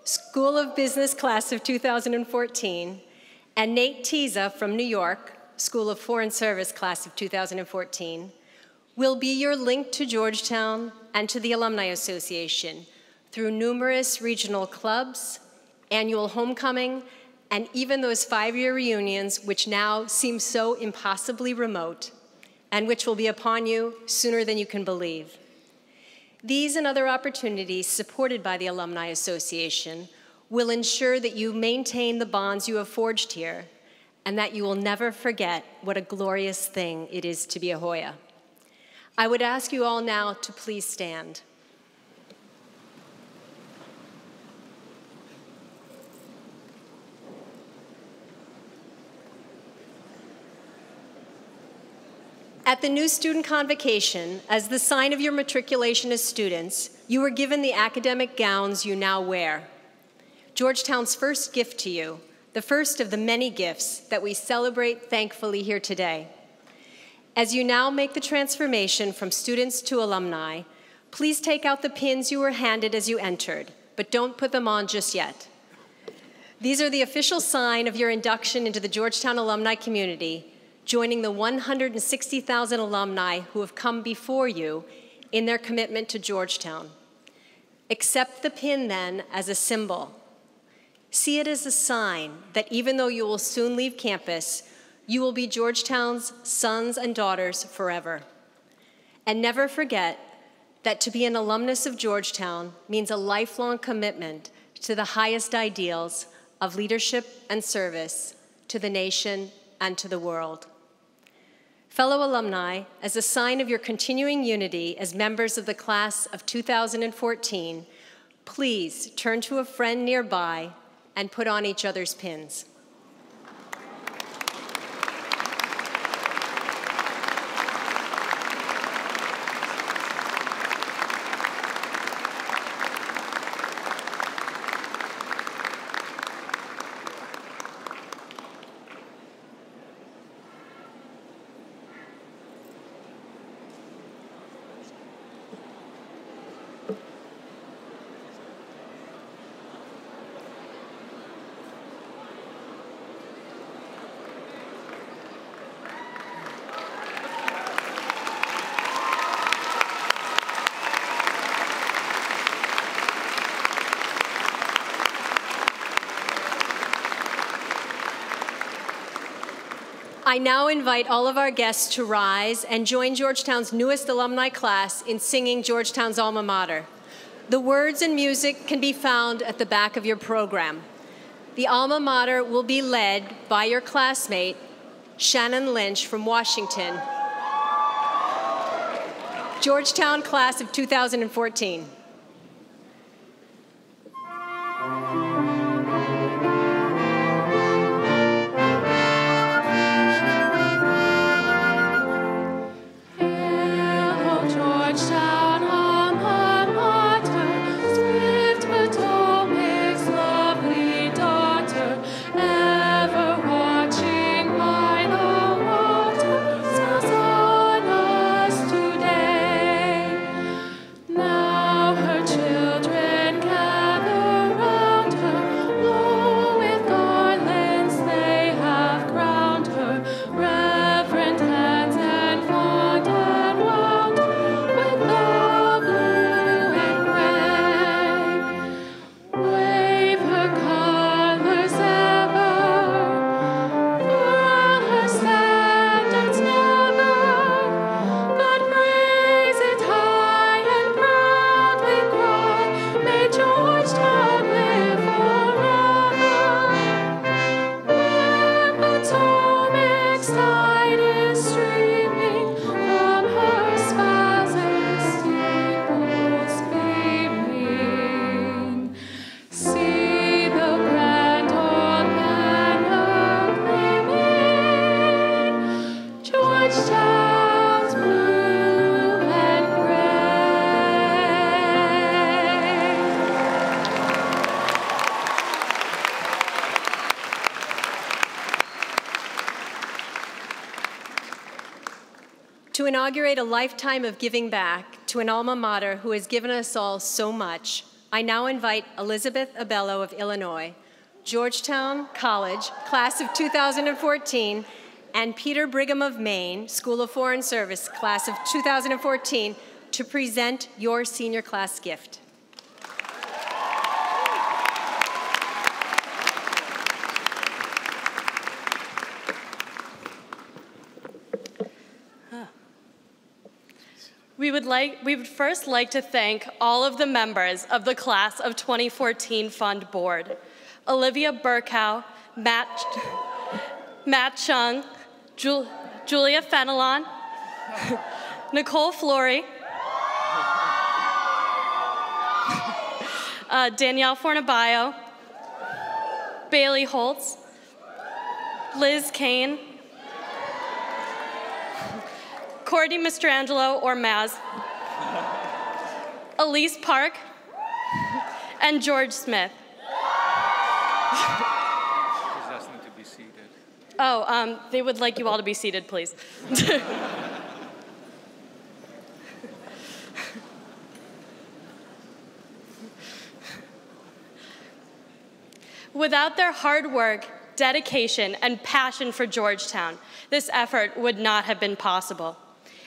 School of Business Class of 2014, and Nate Teza from New York, School of Foreign Service Class of 2014, will be your link to Georgetown and to the Alumni Association through numerous regional clubs, annual homecoming, and even those 5-year reunions which now seem so impossibly remote and which will be upon you sooner than you can believe. These and other opportunities supported by the Alumni Association will ensure that you maintain the bonds you have forged here and that you will never forget what a glorious thing it is to be a Hoya. I would ask you all now to please stand. At the new student convocation, as the sign of your matriculation as students, you were given the academic gowns you now wear. Georgetown's first gift to you, the first of the many gifts that we celebrate thankfully here today. As you now make the transformation from students to alumni, please take out the pins you were handed as you entered, but don't put them on just yet. These are the official sign of your induction into the Georgetown alumni community, joining the 160,000 alumni who have come before you in their commitment to Georgetown. Accept the pin then as a symbol. See it as a sign that even though you will soon leave campus, you will be Georgetown's sons and daughters forever. And never forget that to be an alumnus of Georgetown means a lifelong commitment to the highest ideals of leadership and service to the nation and to the world. Fellow alumni, as a sign of your continuing unity as members of the class of 2014, please turn to a friend nearby and put on each other's pins. I now invite all of our guests to rise and join Georgetown's newest alumni class in singing Georgetown's alma mater. The words and music can be found at the back of your program. The alma mater will be led by your classmate, Shannon Lynch from Washington. Georgetown class of 2014. To inaugurate a lifetime of giving back to an alma mater who has given us all so much, I now invite Elizabeth Abello of Illinois, Georgetown College, class of 2014, and Peter Brigham of Maine, School of Foreign Service, class of 2014, to present your senior class gift. We would first like to thank all of the members of the Class of 2014 Fund Board: Olivia Burkow, Matt Chung, Julia Fenelon, Nicole Flory, Danielle Fornabayo, Bailey Holtz, Liz Kane, Courtney Mastrangelo, or Maz, Elise Park, and George Smith. He's asking to be seated. Oh, they would like you all to be seated, please. Without their hard work, dedication, and passion for Georgetown, this effort would not have been possible.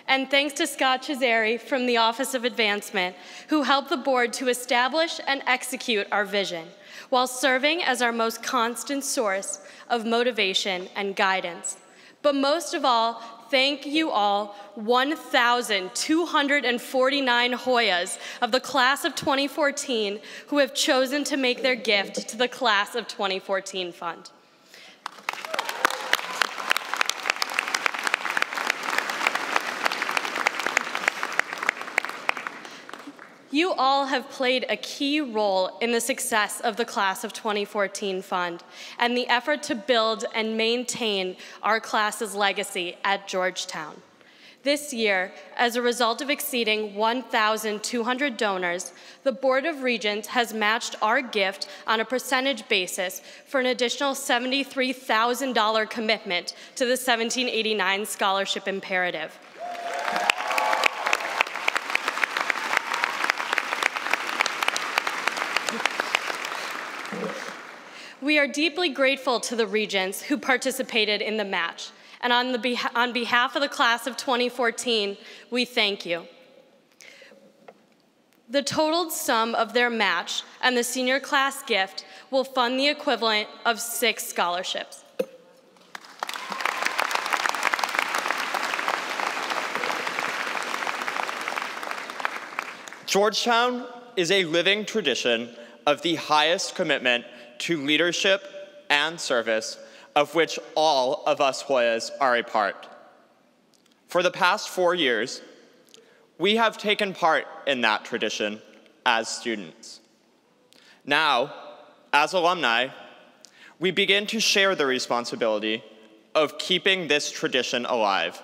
And thanks to Scott Cesari from the Office of Advancement, who helped the board to establish and execute our vision, while serving as our most constant source of motivation and guidance. But most of all, thank you all, 1,249 Hoyas of the class of 2014 who have chosen to make their gift to the class of 2014 fund. You all have played a key role in the success of the Class of 2014 Fund and the effort to build and maintain our class's legacy at Georgetown. This year, as a result of exceeding 1,200 donors, the Board of Regents has matched our gift on a percentage basis for an additional $73,000 commitment to the 1789 Scholarship Imperative. We are deeply grateful to the Regents who participated in the match, and on behalf of the class of 2014, we thank you. The totaled sum of their match and the senior class gift will fund the equivalent of 6 scholarships. Georgetown is a living tradition of the highest commitment to leadership and service, of which all of us Hoyas are a part. For the past 4 years, we have taken part in that tradition as students. Now, as alumni, we begin to share the responsibility of keeping this tradition alive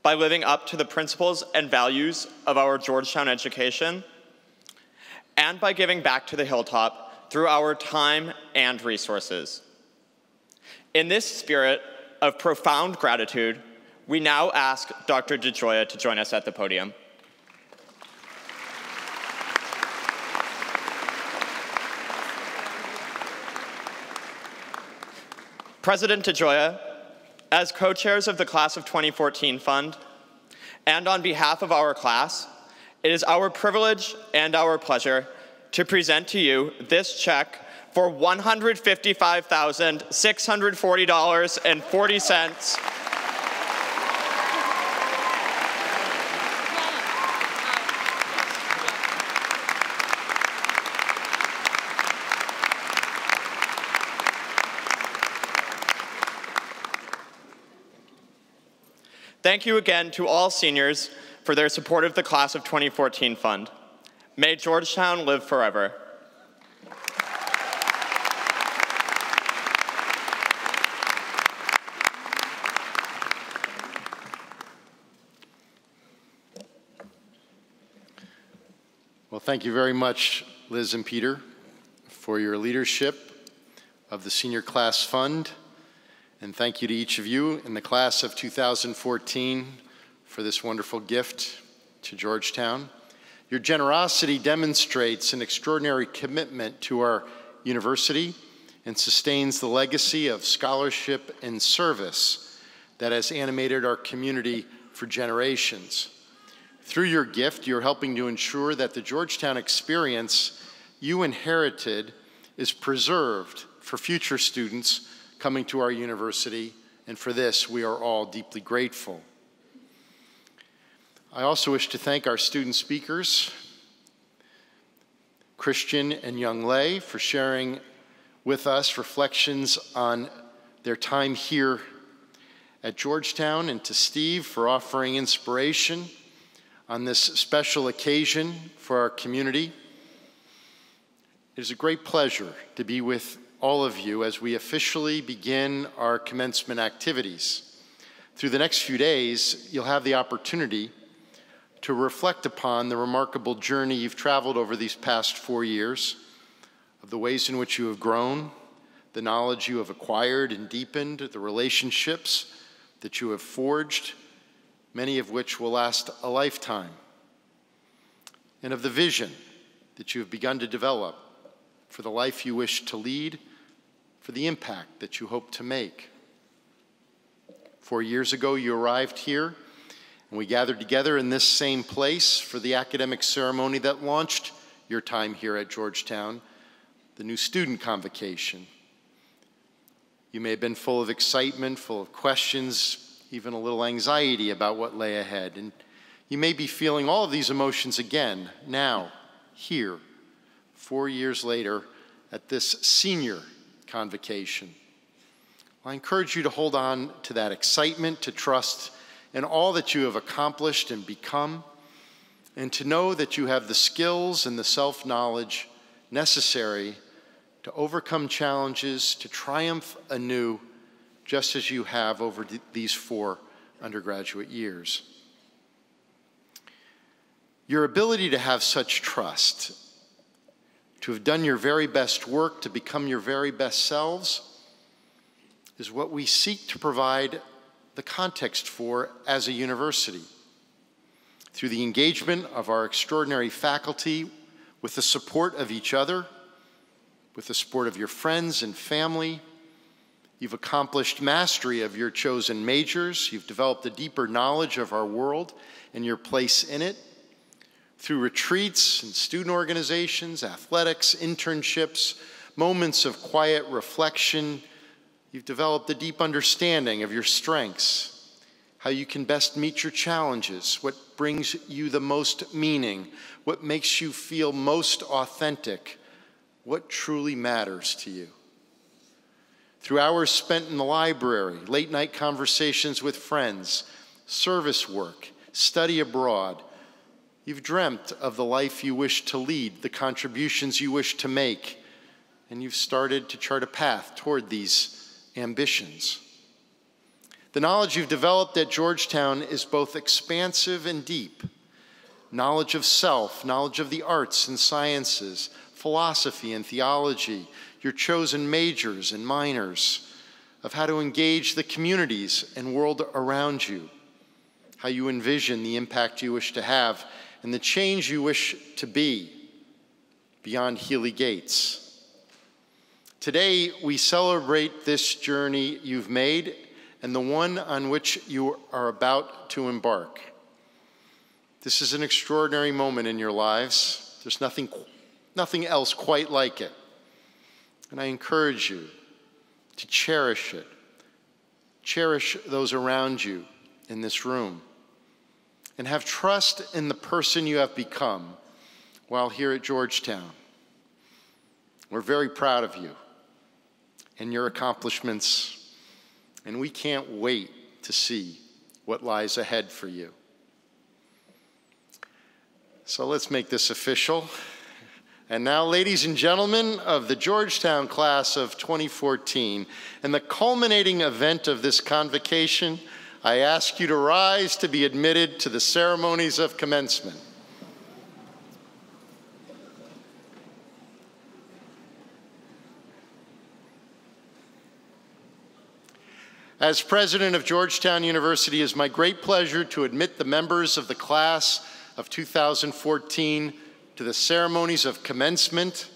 by living up to the principles and values of our Georgetown education and by giving back to the Hilltop through our time and resources. In this spirit of profound gratitude, we now ask Dr. DeGioia to join us at the podium. President DeGioia, as co-chairs of the Class of 2014 Fund, and on behalf of our class, it is our privilege and our pleasure to present to you this check for $155,640.40. Thank you again to all seniors for their support of the Class of 2014 Fund. May Georgetown live forever. Well, thank you very much, Liz and Peter, for your leadership of the Senior Class Fund. And thank you to each of you in the class of 2014 for this wonderful gift to Georgetown. Your generosity demonstrates an extraordinary commitment to our university and sustains the legacy of scholarship and service that has animated our community for generations. Through your gift, you're helping to ensure that the Georgetown experience you inherited is preserved for future students coming to our university, and for this, we are all deeply grateful. I also wish to thank our student speakers, Christian and Young Lei, for sharing with us reflections on their time here at Georgetown, and to Steve for offering inspiration on this special occasion for our community. It is a great pleasure to be with all of you as we officially begin our commencement activities. Through the next few days, you'll have the opportunity to reflect upon the remarkable journey you've traveled over these past 4 years, of the ways in which you have grown, the knowledge you have acquired and deepened, the relationships that you have forged, many of which will last a lifetime, and of the vision that you have begun to develop for the life you wish to lead for the impact that you hope to make. 4 years ago, you arrived here, and we gathered together in this same place for the academic ceremony that launched your time here at Georgetown, the new student convocation. You may have been full of excitement, full of questions, even a little anxiety about what lay ahead. And you may be feeling all of these emotions again, now, here, 4 years later, at this senior convocation. I encourage you to hold on to that excitement, to trust in all that you have accomplished and become, and to know that you have the skills and the self-knowledge necessary to overcome challenges, to triumph anew, just as you have over these 4 undergraduate years. Your ability to have such trust, to have done your very best work, to become your very best selves, is what we seek to provide the context for as a university. Through the engagement of our extraordinary faculty, with the support of each other, with the support of your friends and family, you've accomplished mastery of your chosen majors, you've developed a deeper knowledge of our world and your place in it. Through retreats and student organizations, athletics, internships, moments of quiet reflection, you've developed a deep understanding of your strengths, how you can best meet your challenges, what brings you the most meaning, what makes you feel most authentic, what truly matters to you. Through hours spent in the library, late night conversations with friends, service work, study abroad, you've dreamt of the life you wish to lead, the contributions you wish to make, and you've started to chart a path toward these ambitions. The knowledge you've developed at Georgetown is both expansive and deep. Knowledge of self, knowledge of the arts and sciences, philosophy and theology, your chosen majors and minors, of how to engage the communities and world around you, how you envision the impact you wish to have, and the change you wish to be beyond Healy Gates. Today, we celebrate this journey you've made and the one on which you are about to embark. This is an extraordinary moment in your lives. There's nothing else quite like it. And I encourage you to cherish it. Cherish those around you in this room. And have trust in the person you have become while here at Georgetown. We're very proud of you and your accomplishments, and we can't wait to see what lies ahead for you. So let's make this official. And now, ladies and gentlemen of the Georgetown class of 2014, and the culminating event of this convocation, I ask you to rise to be admitted to the ceremonies of commencement. As president of Georgetown University, it is my great pleasure to admit the members of the class of 2014 to the ceremonies of commencement.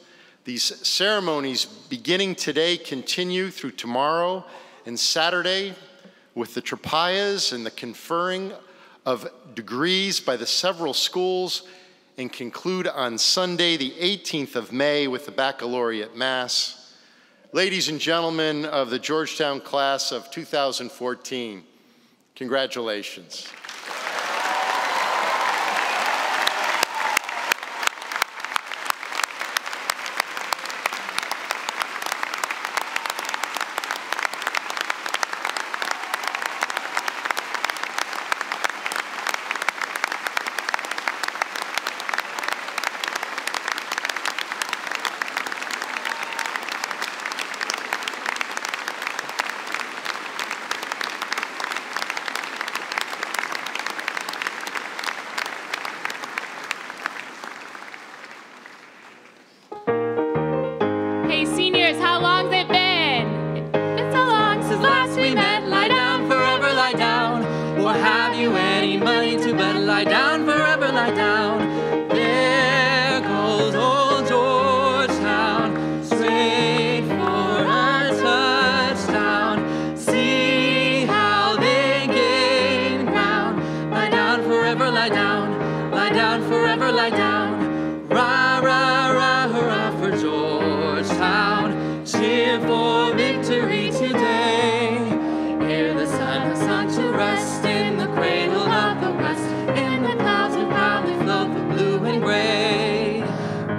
These ceremonies, beginning today, continue through tomorrow and Saturday, with the tripayas and the conferring of degrees by the several schools, and conclude on Sunday, the 18th of May, with the baccalaureate mass. Ladies and gentlemen of the Georgetown class of 2014, congratulations. There goes old Georgetown, straight for our town. lie down. Rah, rah, rah, hurrah for Georgetown. Cheer for victory today. Ere the sun has sunk to rest in the cradle of the west, in the clouds we proudly float the blue and gray.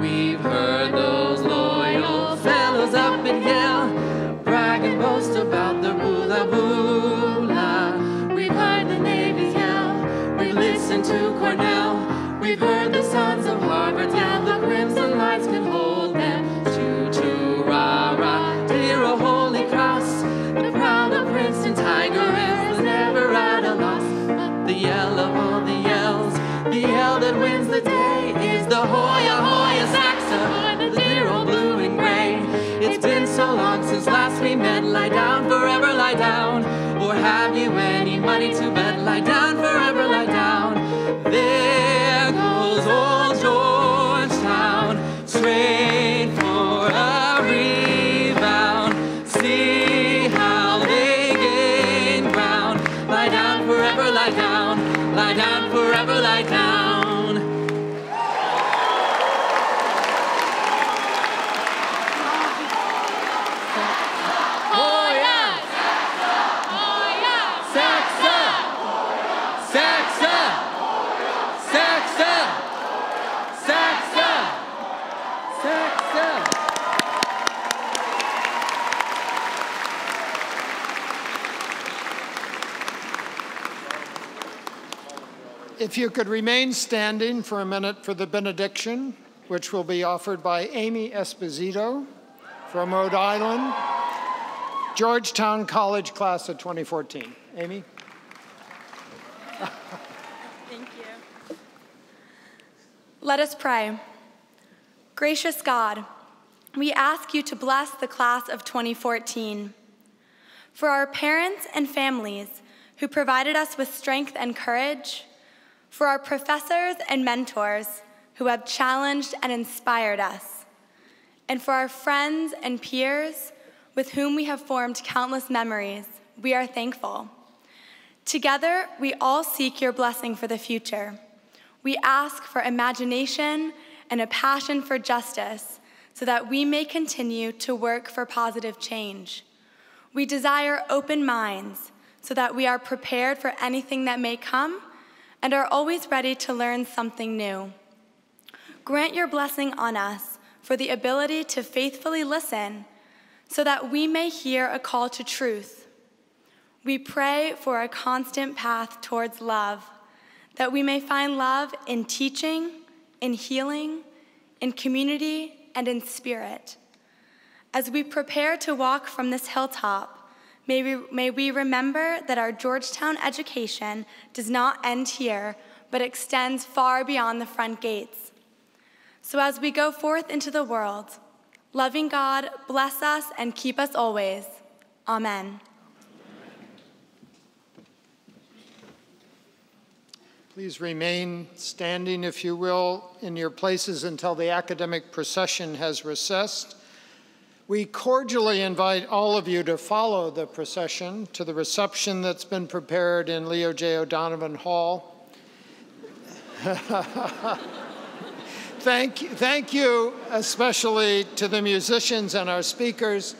We've heard those loyal fellows up at Yale brag and boast about their boola boola. We've heard the Navy's yell, we listened to Cornell. We've heard the sons of Harvard yell, the crimson lights can hold them. Choo choo rah rah, dear old Holy Cross. The proud of Princeton Tiger is never at a loss. But the yell of all the yells, the yell that wins the day, is the Hoya Hoya Saxa, the dear old blue and gray. It's been so long since last we met. Lie down, forever lie down. Or have you any money to bet? Lie down, forever lie down. There goes old Georgetown, straight for a rebound. See how they gain ground. Lie down, forever lie down. Lie down, forever lie down. If you could remain standing for a minute for the benediction, which will be offered by Amy Esposito from Rhode Island, Georgetown College class of 2014. Amy? Thank you. Let us pray. Gracious God, we ask you to bless the class of 2014. For our parents and families who provided us with strength and courage, for our professors and mentors who have challenged and inspired us, and for our friends and peers with whom we have formed countless memories, we are thankful. Together, we all seek your blessing for the future. We ask for imagination and a passion for justice so that we may continue to work for positive change. We desire open minds so that we are prepared for anything that may come and are always ready to learn something new. Grant your blessing on us for the ability to faithfully listen so that we may hear a call to truth. We pray for a constant path towards love, that we may find love in teaching, in healing, in community, and in spirit. As we prepare to walk from this hilltop, may we remember that our Georgetown education does not end here, but extends far beyond the front gates. So as we go forth into the world, loving God, bless us and keep us always. Amen. Please remain standing, if you will, in your places until the academic procession has recessed. We cordially invite all of you to follow the procession to the reception that's been prepared in Leo J. O'Donovan Hall. Thank you especially to the musicians and our speakers.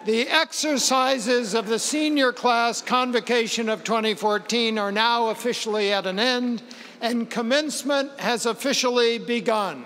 The exercises of the senior class convocation of 2014 are now officially at an end, and commencement has officially begun.